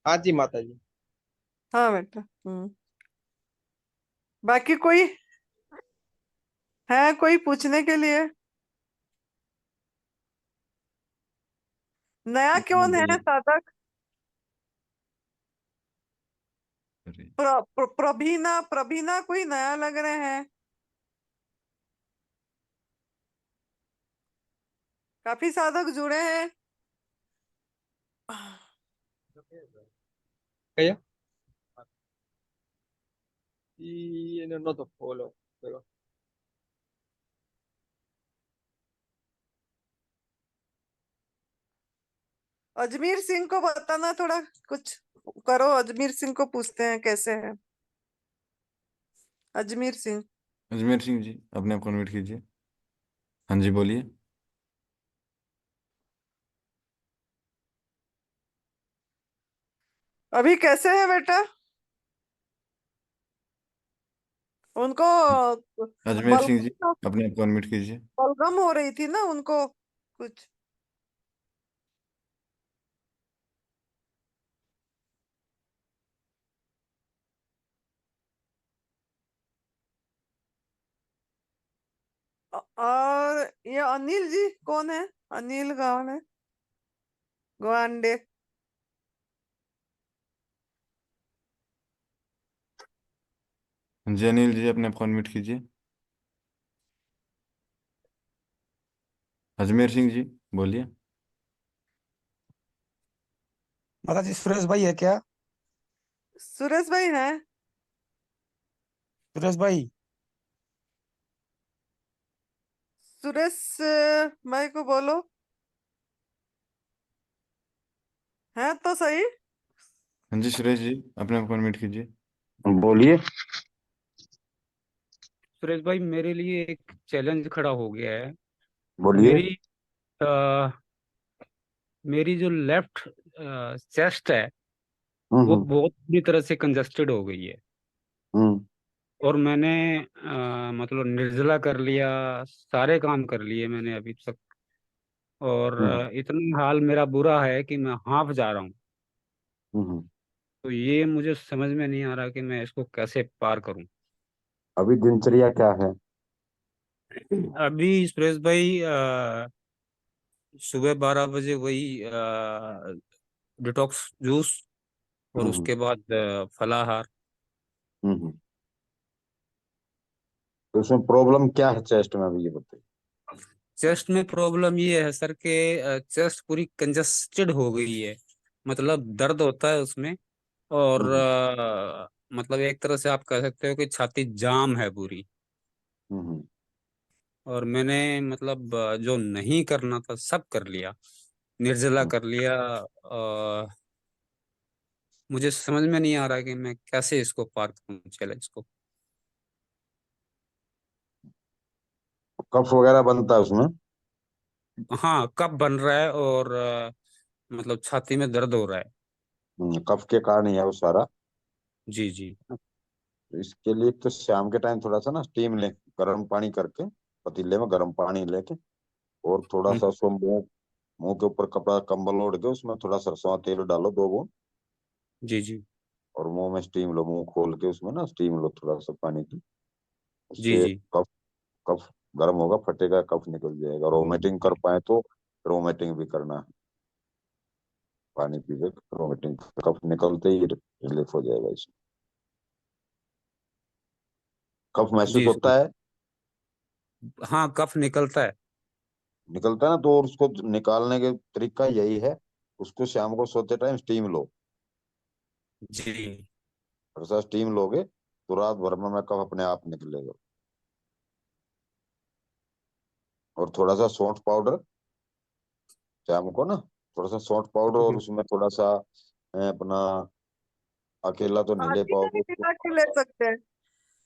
हाँ जी माता जी। हाँ बेटा। बाकी कोई है कोई पूछने के लिए? नया कौन है साधक? अरे, प्रभीना प्रभीना कोई नया लग रहे हैं। काफी साधक जुड़े हैं। Kaya? No to follow. Pero Ajmer Singh को बताना थोड़ा कुछ करो। अजमेर सिंह को पूछते हैं कैसे है। अजमेर सिंह। अजमेर सिंह जी, अपने आप कॉन्वर्ट कीजिए। हाँ जी, बोलिए। अभी कैसे है बेटा? उनको अजमेर सिंह जी, बलगम अपने आप कॉन्वर्ट कीजिए। बलगम हो रही थी ना उनको कुछ। और ये अनिल जी कौन है? अनिल कौन है? गुआंडे। जी अनिल जी, अपने फोन म्यूट कीजिए। अजमेर सिंह जी बोलिए। माता जी सुरेश भाई है क्या? सुरेश भाई है? सुरेश भाई सुरेश भाई को बोलो, है तो सही। हाँ जी सुरेश जी, अपने फोन म्यूट कीजिए। बोलिए। सुरेश भाई, मेरे लिए एक चैलेंज खड़ा हो गया है। बोलिए। मेरी अ, मेरी जो लेफ्ट चेस्ट है वो हम्म। बहुत बुरी तरह से कंजस्टेड हो गई है। हम्म। और मैंने मतलब निर्जला कर लिया, सारे काम कर लिए मैंने अभी तक। और हम्म। इतना हाल मेरा बुरा है कि मैं हांफ जा रहा हूँ। हम्म। तो ये मुझे समझ में नहीं आ रहा कि मैं इसको कैसे पार करूँ। अभी दिनचर्या क्या है? अभी सुरेश भाई सुबह 12 बजे वही डिटॉक्स जूस, और हम्म। उसके बाद फलाहार। हम्म। तो उसमें प्रॉब्लम क्या है चेस्ट में, अभी ये बताइए। चेस्ट में प्रॉब्लम ये है सर कि चेस्ट पूरी कंजस्टेड हो गई है। मतलब दर्द होता है उसमें। और हम्म। मतलब एक तरह से आप कह सकते हो कि छाती जाम है पूरी। हम्म। और मैंने मतलब जो नहीं करना था सब कर लिया, निर्जला हम्म। कर लिया। मुझे समझ में नहीं आ रहा कि मैं कैसे इसको पार करूं, चैलेंज को। कफ वगैरह बनता है उसमें? हाँ, कब बन रहा है, और मतलब छाती में दर्द हो रहा है। कफ के कारण ही है वो सारा। जी जी। तो इसके लिए तो शाम के टाइम थोड़ा सा ना स्टीम लें, गर्म पानी करके, पतीले में गर्म पानी लेके, और थोड़ा हम्म, सा उसको मुंह मुंह के ऊपर कपड़ा कंबल ओढ़ के उसमें थोड़ा सरसों का तेल डालो, 2 बूंद, जी जी। और मुंह में स्टीम लो, मुंह खोल के उसमें ना स्टीम लो थोड़ा सा पानी की। जी उससे जी। कफ कफ गर्म होगा, फटेगा, कफ निकल जाएगा। रोमेटिंग कर पाए तो रोमेटिंग भी करना है, पानी पी के रोमेटिंग, कफ निकलते ही रिलीफ हो जाएगा इसमें। कफ महसूस जी सर। होता है? हाँ, कफ निकलता है। निकलता है ना, तो और उसको निकालने का तरीका यही है, उसको शाम को सोते टाइम स्टीम लो। जी अगर सर स्टीम लोगे तो रात भर में कफ अपने आप निकलेगा। और थोड़ा सा सौंठ पाउडर शाम को ना, थोड़ा सा सौंठ पाउडर, और हम्म, उसमें थोड़ा सा अपना, अकेला तो नहीं ले पानी में पाओगे भी उसको। मिला के ले सकते हैं।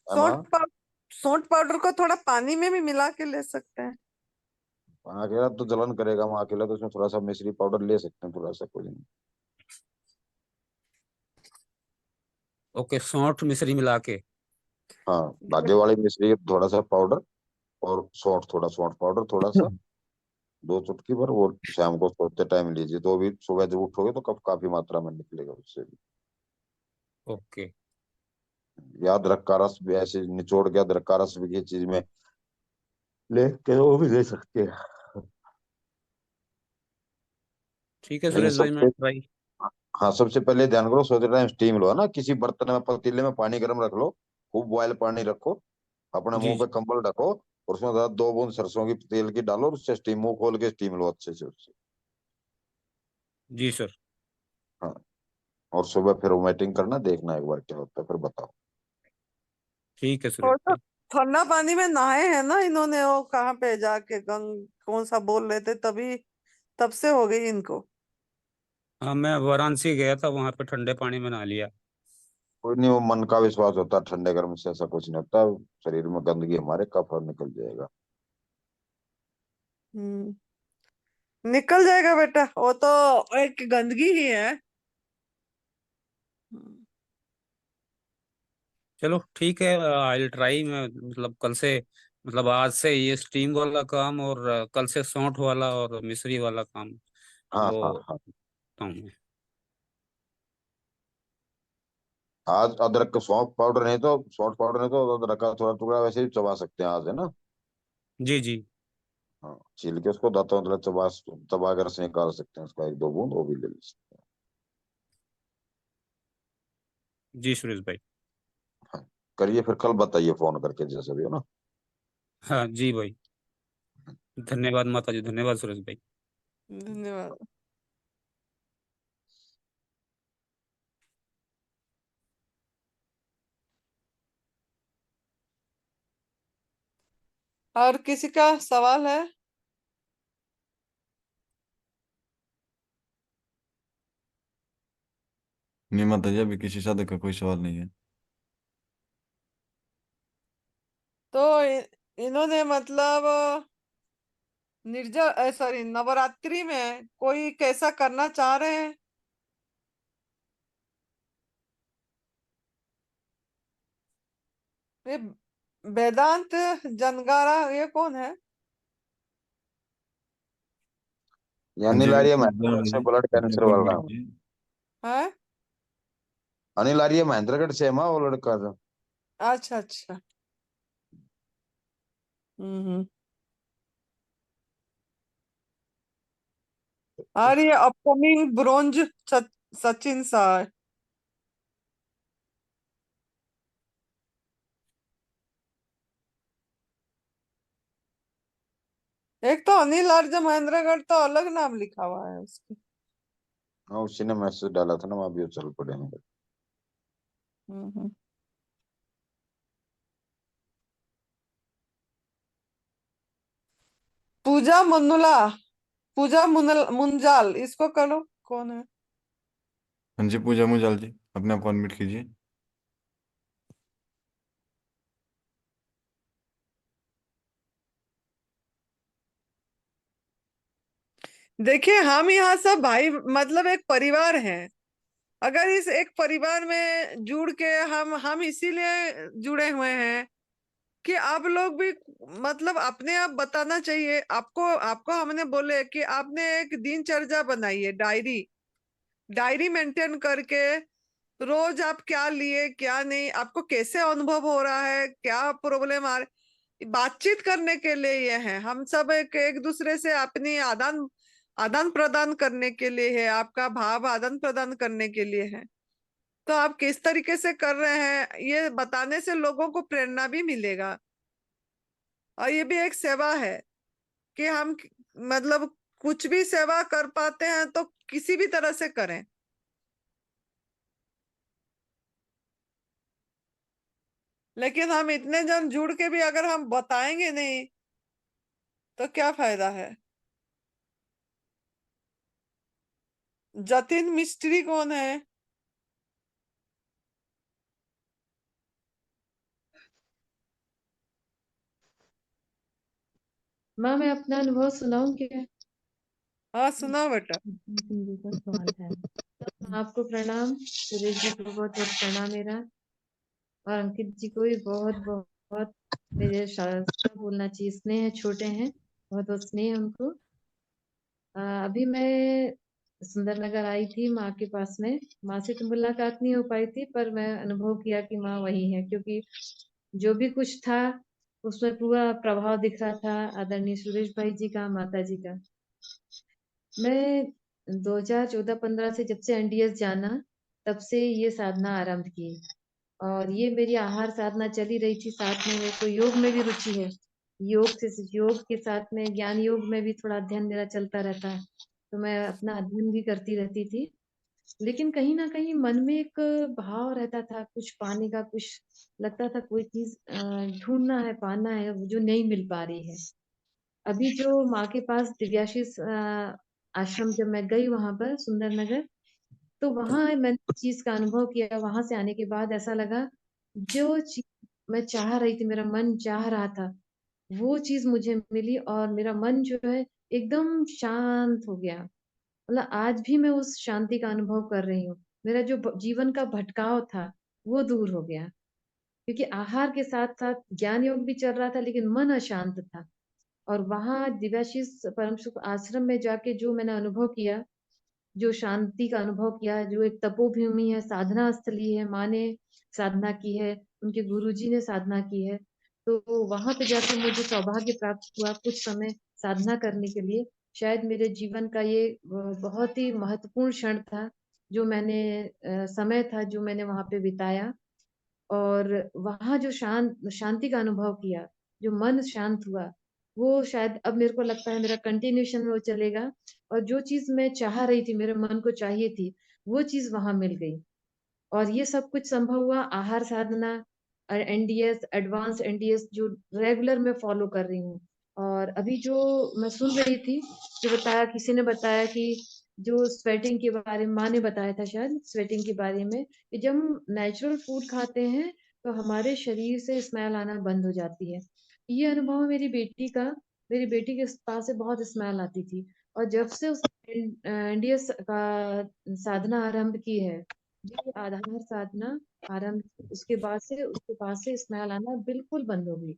सौंठ एमा पाउडर, सौंठ पाउडर को थोड़ा पानी में भी मिला के ले सकते हैं। अकेला तो जलन करेगा, वहाँ अकेला तो उसमें थोड़ा सा मिश्री पाउडर ले सकते हैं, थोड़ा सा, कोई नहीं। ओके, सौंठ मिश्री मिला के। हाँ, धागे वाली मिश्री थोड़ा सा पाउडर, और सौंठ, थोड़ा सौंठ पाउडर थोड़ा सा, 2 चुटकी भर, वो शाम को सोते टाइम लीजिए, तो भी सुबह जब उठोगे तो कफ काफी मात्रा में निकलेगा उससे भी। ओके। या अदरक का रस भी ऐसे निचोड़ के, अदरक का रस भी ये चीज में ले के वो भी ले सकते हैं। ठीक है लेकिन सुरेश भाई, मैं सबसे, ट्राई। हाँ, सबसे पहले ध्यान करो, सोते टाइम स्टीम लो, है ना, किसी बर्तन में, पतीले में पानी गर्म रख लो, खूब बॉयल पानी रखो, अपने जी मुंह पे कंबल ढको, और उसमें जरा 2 बूंद सरसों की तेल की डालो, और उससे स्टीम, मुंह खोल के स्टीम लो अच्छे से उससे। जी सर। हाँ, और सुबह फिर वोमिटिंग करना, देखना एक बार क्या होता है, फिर बताओ। ठीक है सुरेश और तो भाई। ठंडा पानी में नहाए हैं ना इन्होंने, वो कहाँ पे जाके कौन सा बोल रहे थे तभी, तब से हो गई इनको। हाँ, मैं वाराणसी गया था, वहां पे ठंडे पानी में नहा लिया। कोई नहीं, वो मन का विश्वास होता है, ठंडे गर्म से ऐसा कुछ नहीं होता, शरीर में गंदगी हमारे कफ निकल जाएगा। हम्म, निकल जाएगा बेटा, वो तो एक गंदगी ही है। हम्म। चलो ठीक है, आई ट्राई। मैं मतलब कल से, मतलब आज से ये स्टीम वाला काम, और कल से सौंठ वाला और मिश्री वाला काम हाँ हाँ वो हाँ। करता हूँ मैं। आज अदरक का सौंफ पाउडर नहीं तो, सौंठ पाउडर नहीं तो अदरक का थोड़ा टुकड़ा वैसे ही चबा सकते हैं आज, है ना। जी जी हाँ, छील के उसको दांतों मतलब चबा कर से निकाल सकते हैं उसका 1-2 बूंद, वो भी ले सकते जी सुरेश भाई। हैं। हाँ, करिए फिर, कल बताइए फोन करके जैसे भी हो ना। हाँ जी भाई, धन्यवाद माता जी, धन्यवाद सुरेश भाई। धन्यवाद। और किसी का सवाल है? नहीं माता जी, अभी किसी साधक का कोई सवाल नहीं है। तो इन्होंने मतलब निर्जल सॉरी नवरात्रि में कोई कैसा करना चाह रहे हैं? ये वेदांत जनगारा ये कौन है? ये हाँ जी, अनिल आर्य जान महेंद्रगढ़ से लीजिए, ब्लड अपने कैंसर आप वाला admit है। कीजिए। हैं? अनिल आर्य महेंद्रगढ़ से है माँ, वो लड़का जो। अच्छा अच्छा। हम्म। और ये अपकमिंग ब्रोंज सचिन साय। एक तो अनिल अर्ज महेंद्रगढ़ तो अलग नाम लिखा हुआ है उसके। हाँ, उसी ने मैसेज डाला था ना, वहाँ भी वो चल पड़े हैं। हम्म। पूजा मुन्नुला, पूजा मुंजाल, इसको करो, कौन है? हाँ जी, पूजा मुजाल जी, अपने आप को अनम्यूट कीजिए। देखिए हम यहाँ सब भाई मतलब एक परिवार हैं। अगर इस एक परिवार में जुड़ के हम इसीलिए जुड़े हुए हैं कि आप लोग भी मतलब अपने आप बताना चाहिए। आपको आपको हमने बोले कि आपने एक दिनचर्या बनाइए, डायरी डायरी मेंटेन करके रोज आप क्या लिए क्या नहीं, आपको कैसे अनुभव हो रहा है, क्या प्रॉब्लम आ रही, बातचीत करने के लिए ये है। हम सब एक दूसरे से अपनी आदान आदान प्रदान करने के लिए है, आपका भाव आदान प्रदान करने के लिए है। तो आप किस तरीके से कर रहे हैं ये बताने से लोगों को प्रेरणा भी मिलेगा। और ये भी एक सेवा है कि हम मतलब कुछ भी सेवा कर पाते हैं तो किसी भी तरह से करें। लेकिन हम इतने जन जुड़ के भी अगर हम बताएंगे नहीं तो क्या फायदा है? जतिन मिस्त्री कौन है? माँ मैं अपना अनुभव सुनाऊं क्या? हाँ सुनाओ बेटा। जी का सवाल है। तो आपको प्रणाम, सुरेश जी को बहुत बहुत प्रणाम मेरा, और अंकित जी को भी बहुत बहुत मेरे क्या बोलना चाहिए, स्नेह है, छोटे हैं, बहुत बहुत स्नेह है उनको। अभी मैं सुंदरनगर आई थी माँ के पास में। माँ से तो मुलाकात नहीं हो पाई थी, पर मैं अनुभव किया कि माँ वही है, क्योंकि जो भी कुछ था उसमें पूरा प्रभाव दिख रहा था आदरणीय सुरेश भाई जी का, माता जी का। मैं 2014-15 से जब से एनडीएस जाना, तब से ये साधना आरंभ की, और ये मेरी आहार साधना चली रही थी। साथ में मेरे को योग में भी रुचि है। योग के साथ में ज्ञान योग में भी थोड़ा अध्ययन मेरा चलता रहता है, तो मैं अपना अध्ययन भी करती रहती थी। लेकिन कहीं ना कहीं मन में एक भाव रहता था कुछ पाने का, कुछ लगता था कोई चीज ढूंढना है, पाना है, जो नहीं मिल पा रही है। अभी जो माँ के पास दिव्याशीष आश्रम जब मैं गई वहां पर सुंदरनगर, तो वहां मैंने चीज का अनुभव किया। वहां से आने के बाद ऐसा लगा, जो चीज मैं चाह रही थी, मेरा मन चाह रहा था, वो चीज मुझे मिली, और मेरा मन जो है एकदम शांत हो गया। मतलब आज भी मैं उस शांति का अनुभव कर रही हूँ। मेरा जो जीवन का भटकाव था वो दूर हो गया, क्योंकि आहार के साथ साथ ज्ञान योग भी चल रहा था, लेकिन मन अशांत था। और वहां दिव्याशीष परम सुख आश्रम में जाके जो मैंने अनुभव किया, जो शांति का अनुभव किया, जो एक तपोभूमि है, साधना स्थली है, माँ ने साधना की है, उनके गुरुजी ने साधना की है, तो वहां पे जाकर मुझे सौभाग्य प्राप्त हुआ कुछ समय साधना करने के लिए। शायद मेरे जीवन का ये बहुत ही महत्वपूर्ण क्षण था, जो मैंने समय था जो मैंने वहां पे बिताया। और वहाँ जो शांति का अनुभव किया, जो मन शांत हुआ, वो शायद अब मेरे को लगता है मेरा कंटिन्यूएशन में वो चलेगा। और जो चीज़ मैं चाह रही थी, मेरे मन को चाहिए थी, वो चीज़ वहाँ मिल गई। और ये सब कुछ संभव हुआ आहार साधना, एनडीएस, एडवांस एनडीएस जो रेगुलर मैं फॉलो कर रही हूँ। और अभी जो मैं सुन रही थी, जो बताया, किसी ने बताया कि जो स्वेटिंग के बारे में, माँ ने बताया था शायद स्वेटिंग के बारे में, कि जब हम नेचुरल फूड खाते हैं तो हमारे शरीर से स्मेल आना बंद हो जाती है। ये अनुभव मेरी बेटी के पास से बहुत स्मेल आती थी। और जब से उस एनडीएस का साधना आरंभ की है, ये आधार साधना आरंभ, उसके बाद से स्मेल आना बिल्कुल बंद हो गई।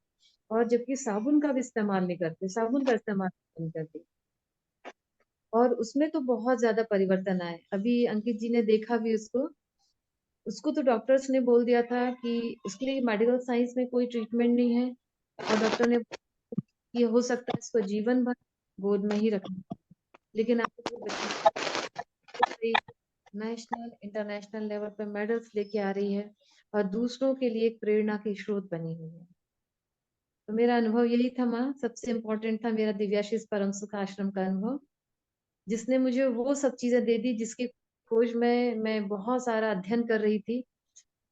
और जबकि साबुन का भी इस्तेमाल नहीं करते, साबुन का इस्तेमाल नहीं करते। और उसमें तो बहुत ज्यादा परिवर्तन आए। अभी अंकित जी ने देखा भी उसको। उसको तो डॉक्टर्स ने बोल दिया था कि उसके लिए मेडिकल साइंस में कोई ट्रीटमेंट नहीं है। और डॉक्टर ने, ये हो सकता है इसको जीवन भर गोद में ही रखना। लेकिन आज वो बच्ची नेशनल इंटरनेशनल लेवल पर मेडल्स लेके आ रही है और दूसरों के लिए एक प्रेरणा की स्रोत बनी हुई है। तो मेरा अनुभव यही था माँ, सबसे इम्पोर्टेंट था मेरा दिव्याशीष परम सुख आश्रम का अनुभव, जिसने मुझे वो सब चीजें दे दी जिसकी खोज में मैं बहुत सारा अध्ययन कर रही थी।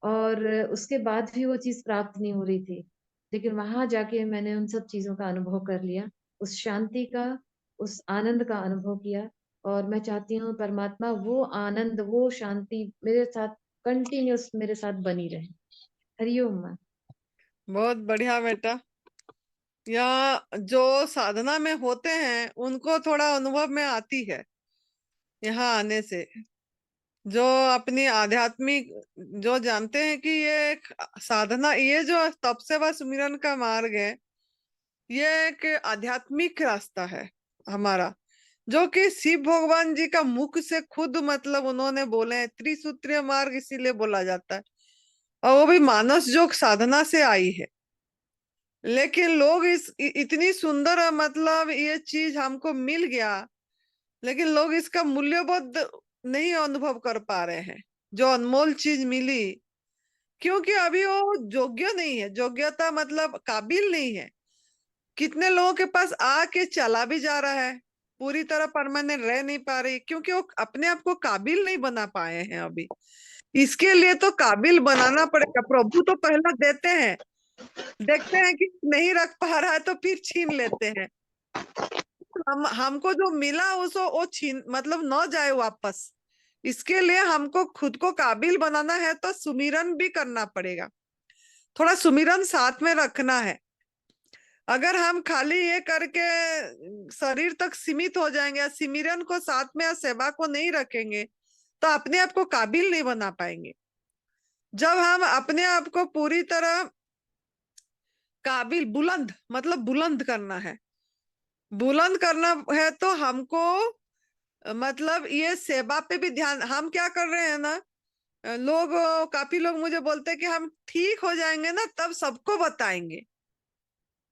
और उसके बाद भी वो चीज प्राप्त नहीं हो रही थी। लेकिन वहां जाके मैंने उन सब चीजों का अनुभव कर लिया, उस शांति का, उस आनंद का अनुभव किया। और मैं चाहती हूँ परमात्मा वो आनंद, वो शांति मेरे साथ कंटिन्यूस मेरे साथ बनी रहे। हरिओम माँ। बहुत बढ़िया बेटा। या जो साधना में होते हैं उनको थोड़ा अनुभव में आती है यहाँ आने से। जो अपनी आध्यात्मिक, जो जानते हैं कि ये एक साधना, ये जो तपस्या सुमिरन का मार्ग है, ये एक आध्यात्मिक रास्ता है हमारा, जो कि शिव भगवान जी का मुख से खुद मतलब उन्होंने बोले हैं। त्रिसूत्रीय मार्ग इसीलिए बोला जाता है, और वो भी मानस योग साधना से आई है। लेकिन लोग इतनी सुंदर मतलब ये चीज हमको मिल गया, लेकिन लोग इसका मूल्यबोध नहीं अनुभव कर पा रहे हैं, जो अनमोल चीज मिली। क्योंकि अभी वो योग्य नहीं है, योग्यता मतलब काबिल नहीं है। कितने लोगों के पास आके चला भी जा रहा है, पूरी तरह परमानेंट रह नहीं पा रही, क्योंकि वो अपने आप को काबिल नहीं बना पाए हैं अभी। इसके लिए तो काबिल बनाना पड़ेगा। प्रभु तो पहला देते हैं, देखते हैं कि नहीं रख पा रहा है तो फिर छीन लेते हैं। हमको जो मिला उसको वो छीन मतलब न जाए वापस। इसके लिए हमको खुद को काबिल बनाना है तो सुमिरन भी करना पड़ेगा, थोड़ा सुमिरन साथ में रखना है। अगर हम खाली ये करके शरीर तक सीमित हो जाएंगे, सिमरन को साथ में या सेवा को नहीं रखेंगे, तो अपने आप को काबिल नहीं बना पाएंगे। जब हम अपने आप को पूरी तरह काबिल, बुलंद मतलब बुलंद करना है, बुलंद करना है तो हमको मतलब ये सेवा पे भी ध्यान। हम क्या कर रहे हैं ना, लोग, काफी लोग मुझे बोलते हैं कि हम ठीक हो जाएंगे ना तब सबको बताएंगे।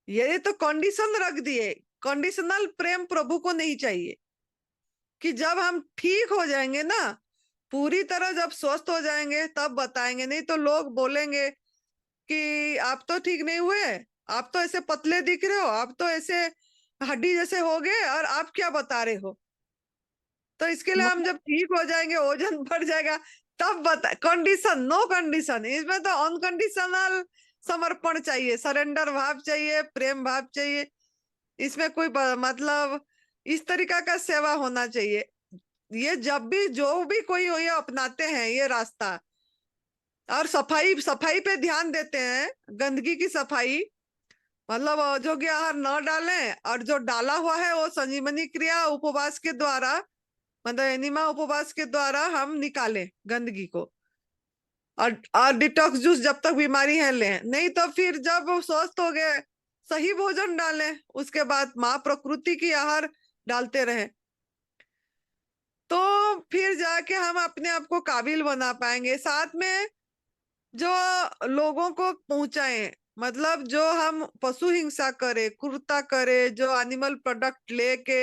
ये तो कंडीशन रख दिए। कंडीशनल प्रेम प्रभु को नहीं चाहिए कि जब हम ठीक हो जाएंगे ना, पूरी तरह जब स्वस्थ हो जाएंगे तब बताएंगे। नहीं तो लोग बोलेंगे कि आप तो ठीक नहीं हुए, आप तो ऐसे पतले दिख रहे हो, आप तो ऐसे हड्डी जैसे हो गए, और आप क्या बता रहे हो। तो इसके लिए हम जब ठीक हो जाएंगे, वजन बढ़ जाएगा, तब बता। कंडीशन, नो कंडीशन, इसमें तो अनकंडीशनल समर्पण चाहिए, सरेंडर भाव चाहिए, प्रेम भाव चाहिए। इसमें कोई मतलब इस तरीका का सेवा होना चाहिए। ये जब भी जो भी कोई ये अपनाते हैं ये रास्ता, और सफाई सफाई पे ध्यान देते हैं, गंदगी की सफाई, मतलब अयोग्य आहार न डालें, और जो डाला हुआ है वो संजीवनी क्रिया उपवास के द्वारा, मतलब एनिमा उपवास के द्वारा हम निकालें गंदगी को। और डिटॉक्स जूस जब तक बीमारी है लें, नहीं तो फिर जब वो स्वस्थ हो गए सही भोजन डालें, उसके बाद माँ प्रकृति की आहार डालते रहें, तो फिर जाके हम अपने आप को काबिल बना पाएंगे। साथ में जो लोगों को पहुंचाएं, मतलब जो हम पशु हिंसा करे, क्रूरता करे, जो एनिमल प्रोडक्ट लेके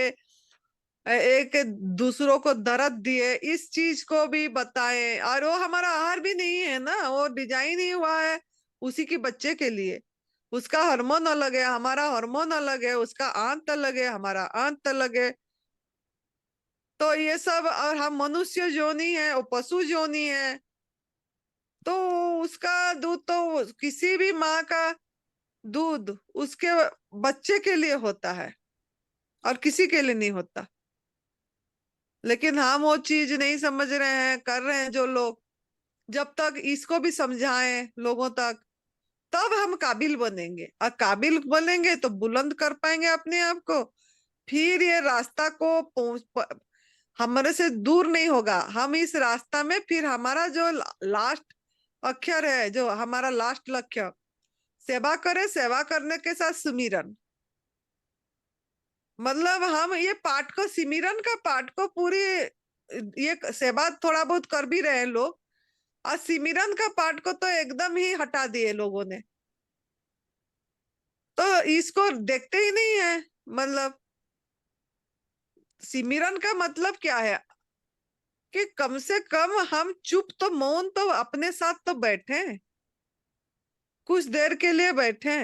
एक दूसरों को दर्द दिए, इस चीज को भी बताएं। और वो हमारा आहार भी नहीं है ना, वो डिजाइन ही हुआ है उसी के बच्चे के लिए। उसका हार्मोन अलग है, हमारा हार्मोन अलग है, उसका आंत अलग है, हमारा आंत अलग है। तो ये सब, और हम मनुष्य योनि है, वो पशु योनि है। तो उसका दूध तो किसी भी माँ का दूध उसके बच्चे के लिए होता है और किसी के लिए नहीं होता। लेकिन हम वो चीज नहीं समझ रहे हैं, कर रहे हैं जो लोग। जब तक इसको भी समझाएं लोगों तक, तब हम काबिल बनेंगे। और काबिल बनेंगे तो बुलंद कर पाएंगे अपने आप को। फिर ये रास्ता को हमारे से दूर नहीं होगा। हम इस रास्ता में फिर हमारा जो लास्ट अक्षर है, जो हमारा लास्ट लक्ष्य, सेवा करे, सेवा करने के साथ सुमिरन। मतलब हम ये पाठ को, सिमरन का पाठ को पूरी, ये सेवा थोड़ा बहुत कर भी रहे हैं लोग, और सिमरन का पाठ को तो एकदम ही हटा दिए लोगों ने। तो इसको देखते ही नहीं है। मतलब सिमरन का मतलब क्या है कि कम से कम हम चुप तो, मौन तो अपने साथ तो बैठे, कुछ देर के लिए बैठे।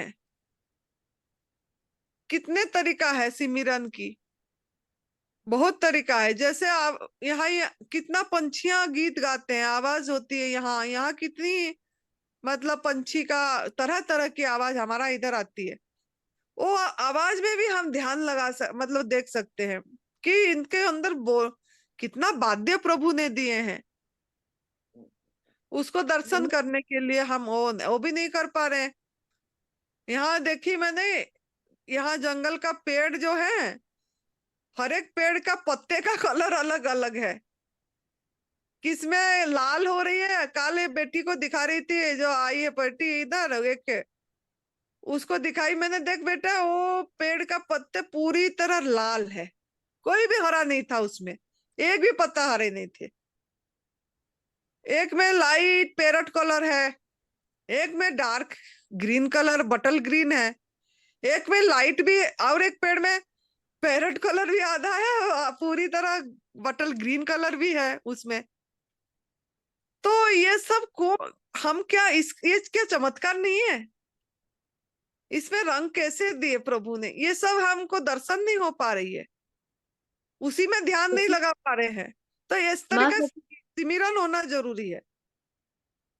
कितने तरीका है सिमरन की, बहुत तरीका है। जैसे आप यहाँ कितना पंछियां गीत गाते हैं, आवाज होती है यहाँ। यहाँ कितनी, मतलब पंछी का तरह तरह की आवाज हमारा इधर आती है। वो आवाज में भी हम ध्यान मतलब देख सकते हैं कि इनके अंदर कितना वाद्य प्रभु ने दिए हैं। उसको दर्शन करने के लिए हम वो भी नहीं कर पा रहे हैं। यहाँ देखी मैंने, यहाँ जंगल का पेड़ जो है, हर एक पेड़ का पत्ते का कलर अलग अलग है। किसमें लाल हो रही है, काले बेटी को दिखा रही थी जो आई है बेटी इधर, एक उसको दिखाई मैंने, देख बेटा वो पेड़ का पत्ते पूरी तरह लाल है, कोई भी हरा नहीं था उसमें, एक भी पत्ता हरे नहीं थे। एक में लाइट पैरट कलर है, एक में डार्क ग्रीन कलर बटल ग्रीन है, एक में लाइट भी, और एक पेड़ में पैरट कलर भी आधा है, पूरी तरह बटल ग्रीन कलर भी है उसमें। तो ये सब को हम क्या, ये क्या चमत्कार नहीं है? इसमें रंग कैसे दिए प्रभु ने, ये सब हमको दर्शन नहीं हो पा रही है, उसी में ध्यान नहीं लगा पा रहे हैं। तो इस माँ तरीके से सिमरन होना जरूरी है।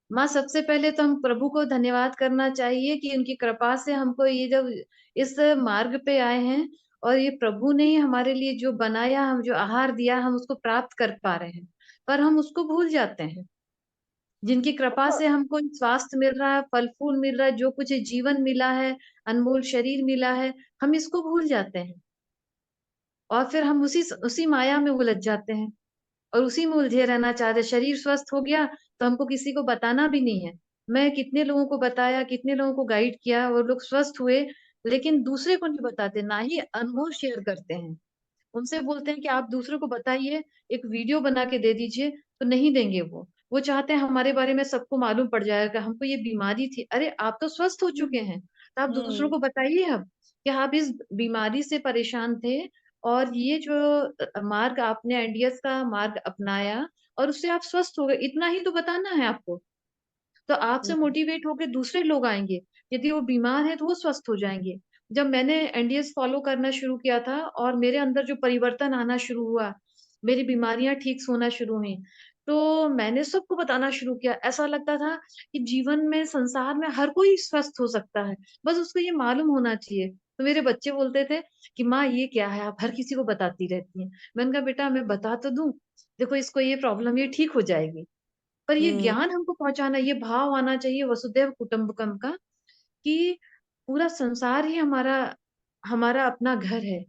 माँ सबसे पहले तो हम प्रभु को धन्यवाद करना चाहिए कि उनकी कृपा से हमको ये जब इस मार्ग पे आए हैं, और ये प्रभु ने ही हमारे लिए जो बनाया, हम जो आहार दिया, हम उसको प्राप्त कर पा रहे हैं। पर हम उसको भूल जाते हैं। जिनकी कृपा से हमको स्वास्थ्य मिल रहा है, फल फूल मिल रहा है, जो कुछ जीवन मिला है, अनमोल शरीर मिला है, हम इसको भूल जाते हैं। और फिर हम उसी माया में उलझ जाते हैं और उसी में उलझे रहना चाहते हैं। शरीर स्वस्थ हो गया तो हमको किसी को बताना भी नहीं है। मैं कितने लोगों को बताया, कितने लोगों को गाइड किया, वो लोग स्वस्थ हुए, लेकिन दूसरे को नहीं बताते, ना ही अनुभव शेयर करते हैं। उनसे बोलते हैं कि आप दूसरों को बताइए, एक वीडियो बना के दे दीजिए, तो नहीं देंगे वो चाहते हैं हमारे बारे में सबको मालूम पड़ जाएगा, हमको ये बीमारी थी। अरे आप तो स्वस्थ हो चुके हैं, तो आप दूसरों को बताइए अब कि आप इस बीमारी से परेशान थे, और ये जो मार्ग आपने एनडीएस का मार्ग अपनाया और उससे आप स्वस्थ हो गए, इतना ही तो बताना है आपको। तो आपसे मोटिवेट होकर दूसरे लोग आएंगे, यदि वो बीमार है तो वो स्वस्थ हो जाएंगे। जब मैंने एनडीएस फॉलो करना शुरू किया था और मेरे अंदर जो परिवर्तन आना शुरू हुआ, मेरी बीमारियां ठीक होना शुरू हुई, तो मैंने सबको बताना शुरू किया। ऐसा लगता था कि जीवन में, संसार में हर कोई स्वस्थ हो सकता है, बस उसको ये मालूम होना चाहिए। तो मेरे बच्चे बोलते थे कि माँ ये क्या है, आप हर किसी को बताती रहती हैं। मैंने कहा बेटा मैं बता तो दूं, देखो इसको ये प्रॉब्लम, ये ठीक हो जाएगी। पर ये ज्ञान हमको पहुंचाना, ये भाव आना चाहिए वसुदैव कुटुंबकम का, कि पूरा संसार ही हमारा हमारा अपना घर है।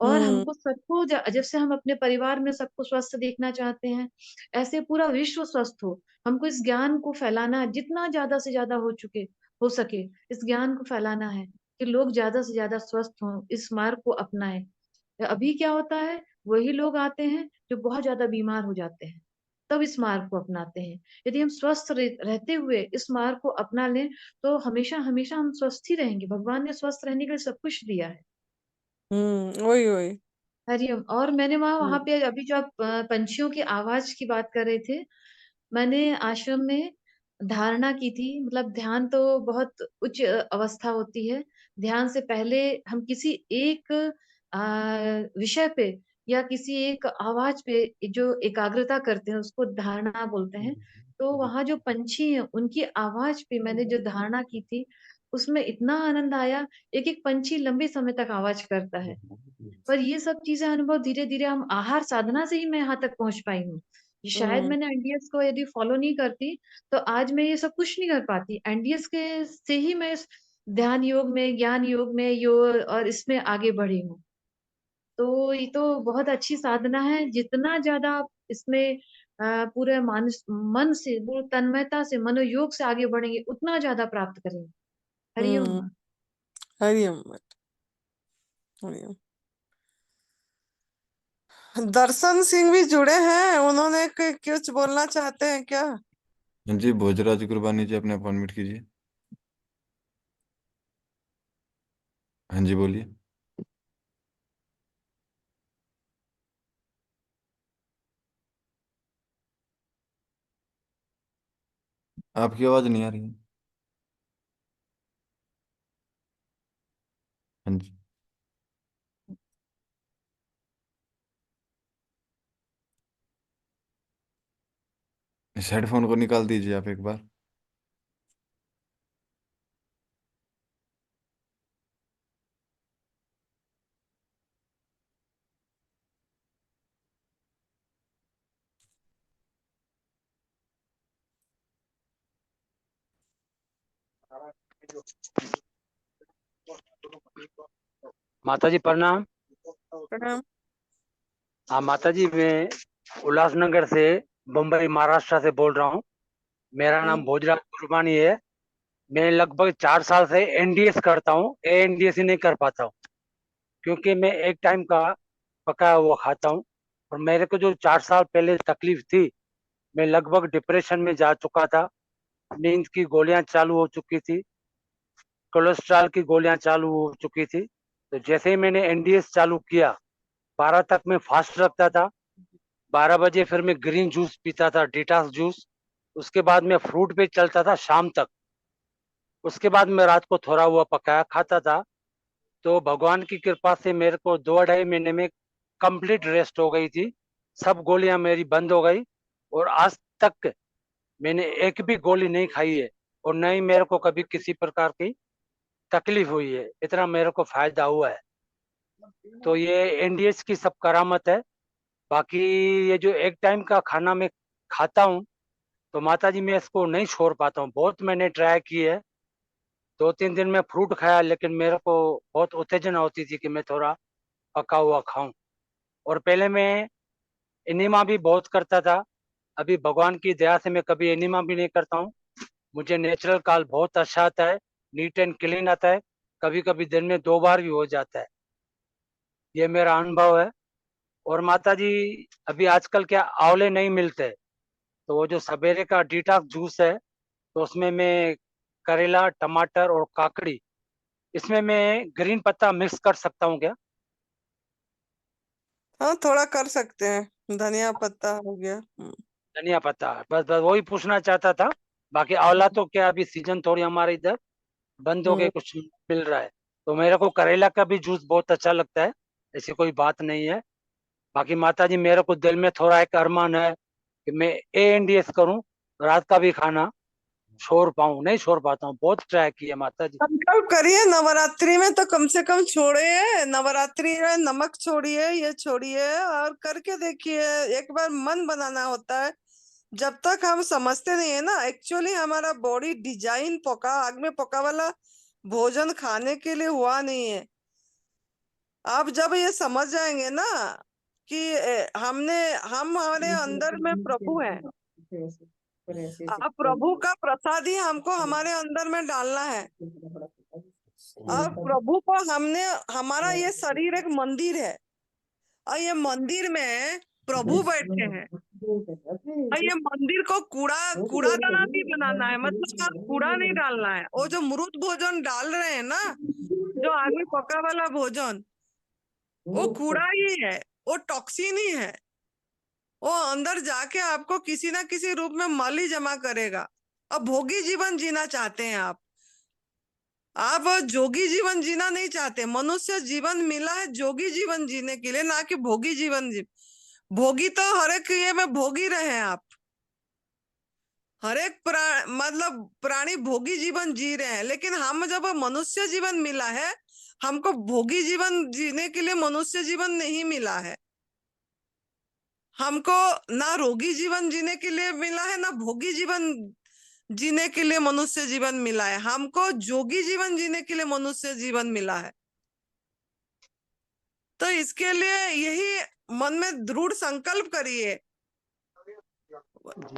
और हमको सबको जैसे हम अपने परिवार में सबको स्वस्थ देखना चाहते हैं, ऐसे पूरा विश्व स्वस्थ हो। हमको इस ज्ञान को फैलाना है, जितना ज्यादा से ज्यादा हो सके इस ज्ञान को फैलाना है, कि लोग ज्यादा से ज्यादा स्वस्थ हों, इस मार्ग को अपनाएं। अभी क्या होता है, वही लोग आते हैं जो बहुत ज्यादा बीमार हो जाते हैं, तब इस मार्ग को अपनाते हैं। यदि हम स्वस्थ रहते हुए इस मार्ग को अपना लें तो हमेशा हमेशा हम स्वस्थ ही रहेंगे। भगवान ने स्वस्थ रहने के लिए सब कुछ दिया है। वही वही। हरिओम। और मैंने वहां पे अभी जो आप पंछियों की आवाज की बात कर रहे थे, मैंने आश्रम में धारणा की थी। मतलब ध्यान तो बहुत उच्च अवस्था होती है। ध्यान से पहले हम किसी एक विषय पे या किसी एक आवाज पे जो एकाग्रता करते हैं उसको धारणा बोलते हैं। तो वहां जो पंछी हैं उनकी आवाज पे मैंने जो धारणा की थी उसमें इतना आनंद आया। एक एक पंछी लंबे समय तक आवाज करता है। पर ये सब चीजें अनुभव धीरे धीरे हम आहार साधना से ही मैं यहाँ तक पहुंच पाई हूँ। ये शायद मैंने एनडीएस को यदि फॉलो नहीं करती तो आज मैं ये सब कुछ नहीं कर पाती। एनडीएस के से ही मैं इस ध्यान योग में, ज्ञान योग में, योग और इसमें आगे बढ़ी हूँ। तो ये तो बहुत अच्छी साधना है। जितना ज्यादा आप इसमें पूरे मानस मन से, वो तन्मयता से, मनोयोग से आगे बढ़ेंगे उतना ज्यादा प्राप्त करेंगे। हरिओम माँ। हरिओम हरिओम। दर्शन सिंह भी जुड़े हैं, उन्होंने कुछ बोलना चाहते हैं क्या? हाँ जी, भोजराज गुरबानी जी अपने अपॉइंटमेंट कीजिए। हाँ जी बोलिए। आपकी आवाज नहीं आ रही है। हाँ जी। इस हेडफोन को निकाल दीजिए आप एक बार। माता जी प्रणाम। प्रणाम। हाँ माता जी, मैं उल्लासनगर से, बम्बई महाराष्ट्र से बोल रहा हूँ। मेरा नाम भोजराज गुरबानी है। मैं लगभग 4 साल से एनडीएस करता हूँ। एएनडीएस ही नहीं कर पाता हूँ क्योंकि मैं एक टाइम का पकाया हुआ खाता हूँ। और मेरे को जो 4 साल पहले तकलीफ थी, मैं लगभग डिप्रेशन में जा चुका था। नींद की गोलियां चालू हो चुकी थी, कोलेस्ट्रॉल की गोलियां चालू हो चुकी थी। तो जैसे ही मैंने एनडीएस चालू किया, 12 तक मैं फास्ट रखता था। 12 बजे फिर मैं ग्रीन जूस पीता था, डिटॉक्स जूस। उसके बाद मैं फ्रूट पे चलता था शाम तक। उसके बाद मैं रात को थोड़ा हुआ पकाया खाता था। तो भगवान की कृपा से मेरे को 2-2.5 महीने में कंप्लीट रेस्ट हो गई थी। सब गोलियां मेरी बंद हो गई और आज तक मैंने एक भी गोली नहीं खाई है और न ही मेरे को कभी किसी प्रकार की तकलीफ हुई है। इतना मेरे को फायदा हुआ है। तो ये एनडीएस की सब करामत है। बाकी ये जो एक टाइम का खाना मैं खाता हूँ, तो माता जी मैं इसको नहीं छोड़ पाता हूँ। बहुत मैंने ट्राई की है। 2-3 दिन में फ्रूट खाया, लेकिन मेरे को बहुत उत्तेजना होती थी कि मैं थोड़ा पका हुआ खाऊं। और पहले मैं एनिमा भी बहुत करता था। अभी भगवान की दया से मैं कभी एनिमा भी नहीं करता हूँ। मुझे नेचुरल काल बहुत अच्छा आता है, नीट एंड क्लीन आता है। कभी कभी दिन में 2 बार भी हो जाता है। ये मेरा अनुभव है। और माता जी, अभी आजकल क्या आंवले नहीं मिलते, तो वो जो सवेरे का डिटॉक्स जूस है, तो उसमें मैं करेला, टमाटर और काकड़ी, इसमें मैं ग्रीन पत्ता मिक्स कर सकता हूँ क्या? हाँ, थोड़ा कर सकते हैं। धनिया पत्ता हो गया। धनिया पत्ता, बस बस वही पूछना चाहता था। बाकी आंवला तो क्या अभी सीजन थोड़ी हमारे इधर बंद हो गए, कुछ मिल रहा है। तो मेरे को करेला का भी जूस बहुत अच्छा लगता है, ऐसी कोई बात नहीं है। बाकी माता जी, मेरे को दिल में थोड़ा एक अरमान है कि मैं एएनडीएस करूं, रात का भी खाना छोड़ पाऊं। नहीं छोड़ पाता हूँ, बहुत ट्राई किया माता जी। संकल्प करिए, नवरात्रि में तो कम से कम छोड़िए। नवरात्रि में नमक छोड़िए, ये छोड़िए और करके देखिए। एक बार मन बनाना होता है। जब तक हम समझते नहीं है ना, एक्चुअली हमारा बॉडी डिजाइन आग में पका वाला भोजन खाने के लिए हुआ नहीं है। आप जब ये समझ जाएंगे ना कि हम हमारे अंदर में प्रभु है, अब प्रभु का प्रसाद ही हमको हमारे अंदर में डालना है। और प्रभु को हमारा ये शरीर एक मंदिर है और ये मंदिर में प्रभु बैठे हैं। और ये मंदिर को कूड़ादाना नहीं बनाना है, मतलब आप कूड़ा नहीं डालना है। वो जो मृत भोजन डाल रहे हैं ना, जो आगे पका वाला भोजन, वो कूड़ा ही है, वो टॉक्सिन ही है। वो अंदर जाके आपको किसी ना किसी रूप में मल ही जमा करेगा। अब भोगी जीवन जीना चाहते हैं आप जोगी जीवन जीना नहीं चाहते। मनुष्य जीवन मिला है जोगी जीवन जीने के लिए, ना कि भोगी जीवन भोगी तो हर एक ये में भोगी रहे हैं आप। हर एक मतलब प्राणी भोगी जीवन जी रहे हैं, लेकिन हम जब मनुष्य जीवन मिला है, हमको भोगी जीवन जीने के लिए मनुष्य जीवन नहीं मिला है। हमको ना रोगी जीवन जीने के लिए मिला है, ना भोगी जीवन जीने के लिए मनुष्य जीवन मिला है। हमको जोगी जीवन जीने के लिए मनुष्य जीवन मिला है। तो इसके लिए यही मन में दृढ़ संकल्प करिए।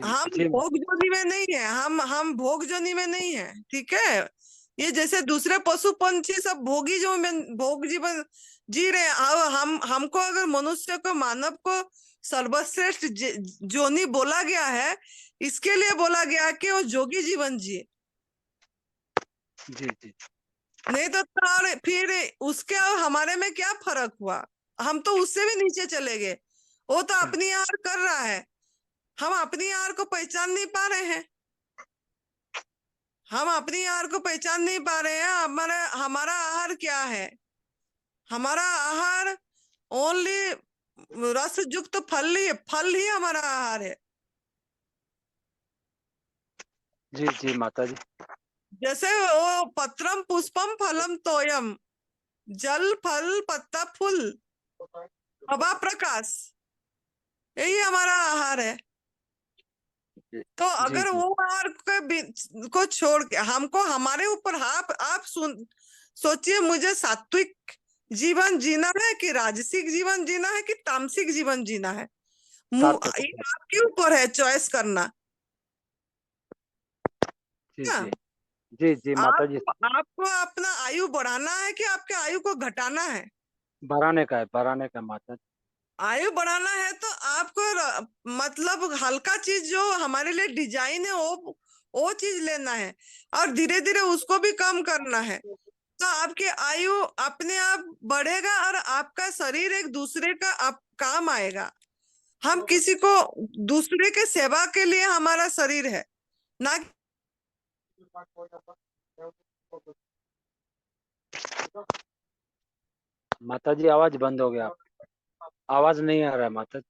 हम जी भोग जोनी में नहीं है, हम भोग जोनी में नहीं है, ठीक है। ये जैसे दूसरे पशु पंछी सब भोगी जो में भोग जीवन जी रहे हैं, हमको अगर मनुष्य को, मानव को सर्वश्रेष्ठ जोनी बोला गया है, इसके लिए बोला गया कि वो जोगी जीवन जिए। जी जी नहीं तो फिर उसके और हमारे में क्या फर्क हुआ? हम तो उससे भी नीचे चले गए। वो तो अपनी आहार कर रहा है, हम अपनी आहार को पहचान नहीं पा रहे हैं। हम अपनी आहार को पहचान नहीं पा रहे हैं। हमारा आहार क्या है? हमारा आहार ओनली रस युक्त फल ही हमारा आहार है। जी जी माता जी। जैसे वो पत्रम पुष्पम फलम तोयम, जल फल पत्ता फूल हवा प्रकाश, यही हमारा आहार है। तो अगर वो आहार को छोड़ के हमको हमारे ऊपर आप सोचिए, मुझे सात्विक जीवन जीना है कि राजसिक जीवन जीना है कि तामसिक जीवन जीना है? ये आपके ऊपर है चॉइस करना। जी क्या जी जी जी माता जी। आपको अपना आयु बढ़ाना है कि आपके आयु को घटाना है? बढ़ाने का है माता जी। आयु बढ़ाना है तो आपको मतलब हल्का चीज जो हमारे लिए डिजाइन है वो चीज लेना है, और धीरे धीरे उसको भी कम करना है। तो आपकी आयु अपने आप बढ़ेगा और आपका शरीर एक दूसरे का आप काम आएगा। हम किसी को दूसरे के सेवा के लिए हमारा शरीर है, ना माता जी आवाज बंद हो गया, आवाज नहीं आ रहा है माता जी।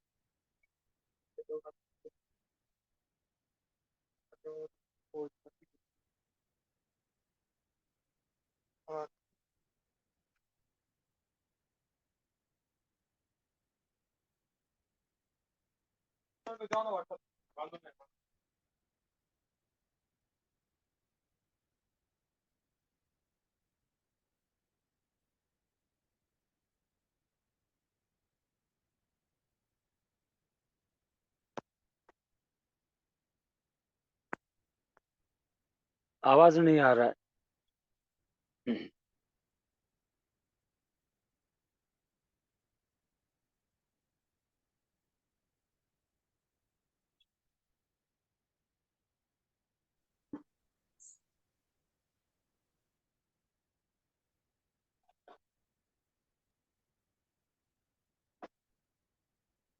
आवाज नहीं आ रहा है।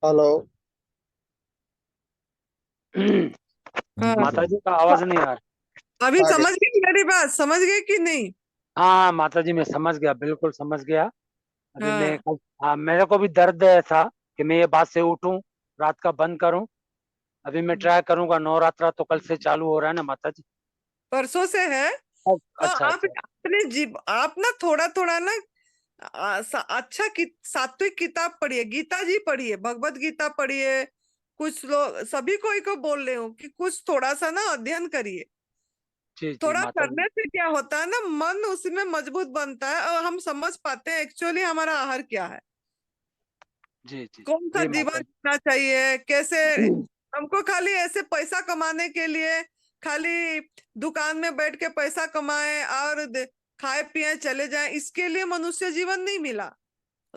हेलो। माता जी का आवाज नहीं आ रहा। अभी समझ गई मेरी बात? समझ गए कि नहीं? हाँ माता जी मैं समझ गया, बिल्कुल समझ गया। अभी मैं हाँ। कल, हाँ मेरे को भी दर्द था कि मैं ये बात से उठूं, रात का बंद करूं। अभी मैं ट्राई करूंगा। नवरात्रा तो कल से चालू हो रहा है ना माता जी? परसों से है। तो अच्छा आप अच्छा। अपने आप ना थोड़ा थोड़ा ना अच्छा सात्विक किताब पढ़िए, गीता जी पढ़िए, भगवत गीता पढ़िए। कुछ लोग, सभी कोई को बोल रहे हो कि कुछ थोड़ा सा ना अध्ययन करिए। जी जी थोड़ा माता जी। करने से क्या होता है ना, मन उसमें मजबूत बनता है और हम समझ पाते हैं एक्चुअली हमारा आहार क्या है, जी जी कौन सा जी जीवन माता जीना चाहिए, कैसे। जी। हमको खाली ऐसे पैसा कमाने के लिए खाली दुकान में बैठ के पैसा कमाए और खाए पिए चले जाए, इसके लिए मनुष्य जीवन नहीं मिला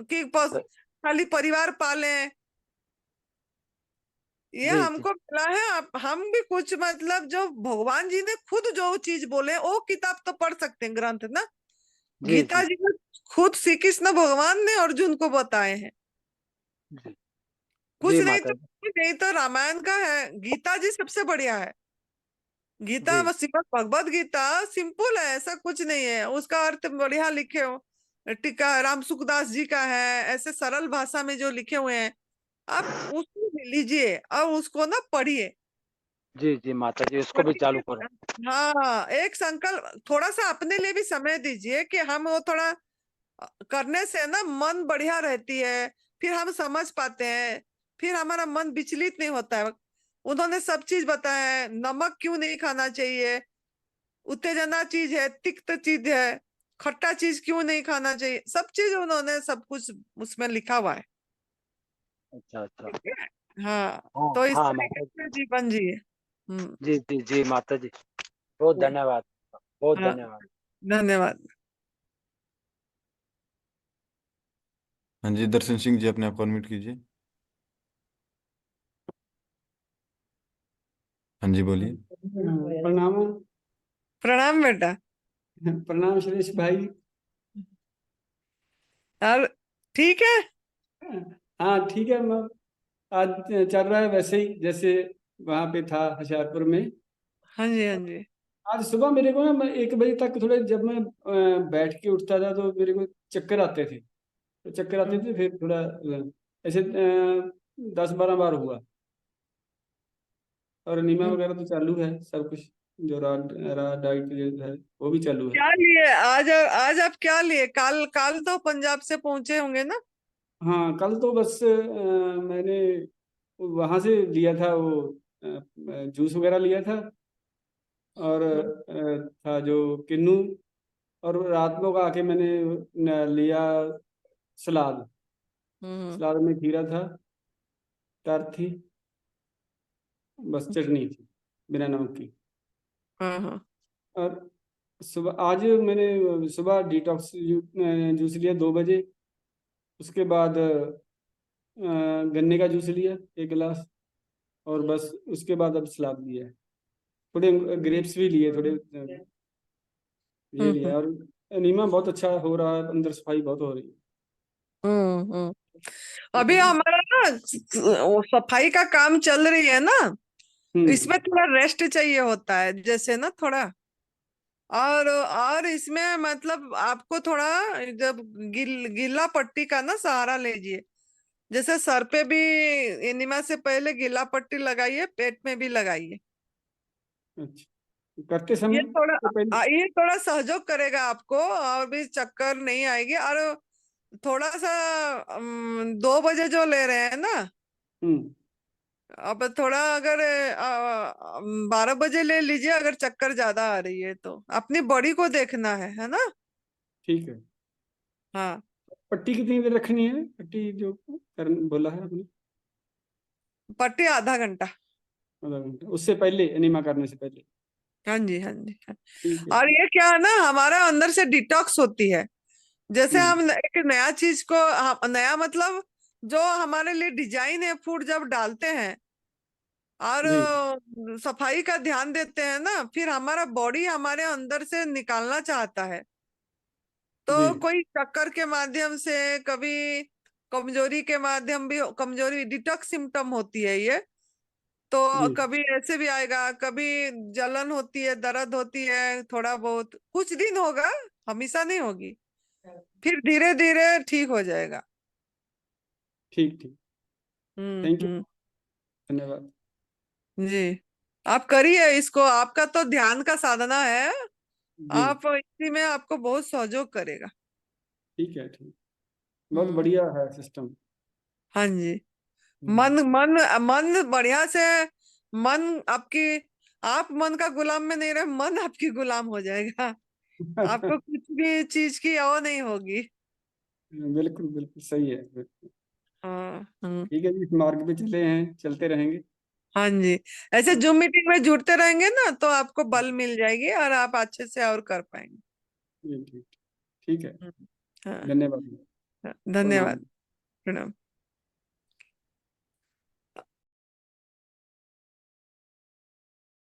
कि खाली परिवार पालें। ये जी जी हमको मिला है। हम भी कुछ मतलब जो भगवान जी ने खुद जो चीज बोले वो किताब तो पढ़ सकते हैं, ग्रंथ ना। जी गीता जी जी ने खुद श्री कृष्ण भगवान ने अर्जुन को बताए हैं। जी कुछ जी नहीं माता जी। नहीं तो रामायण का है, गीता जी सबसे बढ़िया है। गीता जी श्रीमद् भगवत गीता सिंपल है, ऐसा कुछ नहीं है, उसका अर्थ बढ़िया लिखे हो। टीका राम सुखदास जी का है, ऐसे सरल भाषा में जो लिखे हुए हैं, आप उसको लीजिए और उसको ना पढ़िए। जी जी माता जी, उसको भी चालू करो। हाँ, एक संकल्प, थोड़ा सा अपने लिए भी समय दीजिए कि हम वो थोड़ा करने से ना मन बढ़िया रहती है, फिर हम समझ पाते हैं, फिर हमारा मन विचलित नहीं होता है। उन्होंने सब चीज बताया है, नमक क्यों नहीं खाना चाहिए, उत्तेजना चीज है, तिक्त चीज है, खट्टा चीज क्यों नहीं खाना चाहिए, सब चीज उन्होंने सब कुछ उसमें लिखा हुआ है। अच्छा अच्छा। ठीक है। हाँ, हाँ तो इस हाँ तरीके माता जी। से जीवन जिए। जी जी जी माता जी, बहुत धन्यवाद, बहुत हाँ, धन्यवाद। धन्यवाद। हाँ जी, दर्शन सिंह जी, अपने आप को अनम्यूट कीजिए। हाँ जी, बोलिए। प्रणाम। प्रणाम बेटा। प्रणाम सुरेश भाई। और ठीक है। हाँ ठीक है, मैं आज चल रहा है वैसे ही जैसे वहां पे था होशियारपुर में। हाँ जी, हाँ जी। आज सुबह मेरे को ना, मैं 1 बजे तक थोड़े, जब मैं बैठ के उठता था तो मेरे को चक्कर आते थे, तो चक्कर आते थे, फिर थोड़ा ऐसे 10-12 बार हुआ। और नीमा वगैरह तो चालू है, सब कुछ जो डाइट जो है वो भी चालू है। क्या लिए आज? आज आप क्या लिए? काल काल तो पंजाब से पहुंचे होंगे ना? हाँ, कल तो बस मैंने वहां से लिया था वो जूस वगैरह लिया था, और था जो किन्नू, और रात में आके मैंने लिया सलाद। सलाद में खीरा था, तर थी, बस चटनी थी बिना नमक की। हाँ। और सुबह आज मैंने सुबह डिटॉक्स जूस लिया 2 बजे। उसके बाद गन्ने का जूस लिया 1 गिलास, और बस उसके बाद अब सलाद लिया है। थोड़े ग्रेप्स भी लिए, थोड़े ये लिया। और नीमा बहुत अच्छा हो रहा है, अंदर सफाई बहुत हो रही है। अभी हमारा ना वो सफाई का काम चल रही है ना, इसमें थोड़ा रेस्ट चाहिए होता है, जैसे ना थोड़ा। और इसमें मतलब आपको थोड़ा जब गीला पट्टी का ना सहारा लीजिए। जैसे सर पे भी एनिमा से पहले गीला पट्टी लगाइए, पेट में भी लगाइए। अच्छा, करते समय तो पहले ये थोड़ा सहयोग करेगा आपको, और भी चक्कर नहीं आएगी। और थोड़ा सा 2 बजे जो ले रहे हैं ना, अब थोड़ा अगर 12 बजे ले लीजिए, अगर चक्कर ज्यादा आ रही है तो अपनी बॉडी को देखना है ना। ठीक है। हाँ, पट्टी कितनी देर रखनी है? पट्टी जो बोला है आपने? पट्टी आधा घंटा। आधा घंटा, उससे पहले एनीमा करने से पहले? हाँ जी, हाँ जी, हाँ। ठीक है। और ये क्या है ना, हमारा अंदर से डिटॉक्स होती है। जैसे हम एक नया चीज को, नया मतलब जो हमारे लिए डिजाइन है, फूड जब डालते हैं और सफाई का ध्यान देते हैं ना, फिर हमारा बॉडी हमारे अंदर से निकालना चाहता है। तो कोई चक्कर के माध्यम से, कभी कमजोरी के माध्यम भी, कमजोरी डिटॉक्स सिम्टम होती है ये। तो कभी ऐसे भी आएगा, कभी जलन होती है, दर्द होती है, थोड़ा बहुत कुछ दिन होगा, हमेशा नहीं होगी, फिर धीरे धीरे ठीक हो जाएगा। ठीक ठीक, थैंक यू, धन्यवाद जी। आप करिए इसको, आपका तो ध्यान का साधना है, जी। आप इसी में आपको बहुत सहयोग करेगा। ठीक है, ठीक, बहुत बढ़िया है सिस्टम। हाँ जी। मन मन मन बढ़िया से, मन आपकी, आप मन का गुलाम में नहीं रहे, मन आपकी गुलाम हो जाएगा। आपको कुछ भी चीज की वो नहीं होगी। बिल्कुल बिल्कुल सही है, बिल्कुल। हाँ। ठीक है जी, इस मार्ग पे चले हैं, चलते रहेंगे। हाँ जी, ऐसे जूम मीटिंग में जुड़ते रहेंगे ना, तो आपको बल मिल जाएगी और आप अच्छे से और कर पाएंगे। ठीक ठीक, ठीक है, हाँ, धन्यवाद, धन्यवाद। प्रणाम। प्रणाम।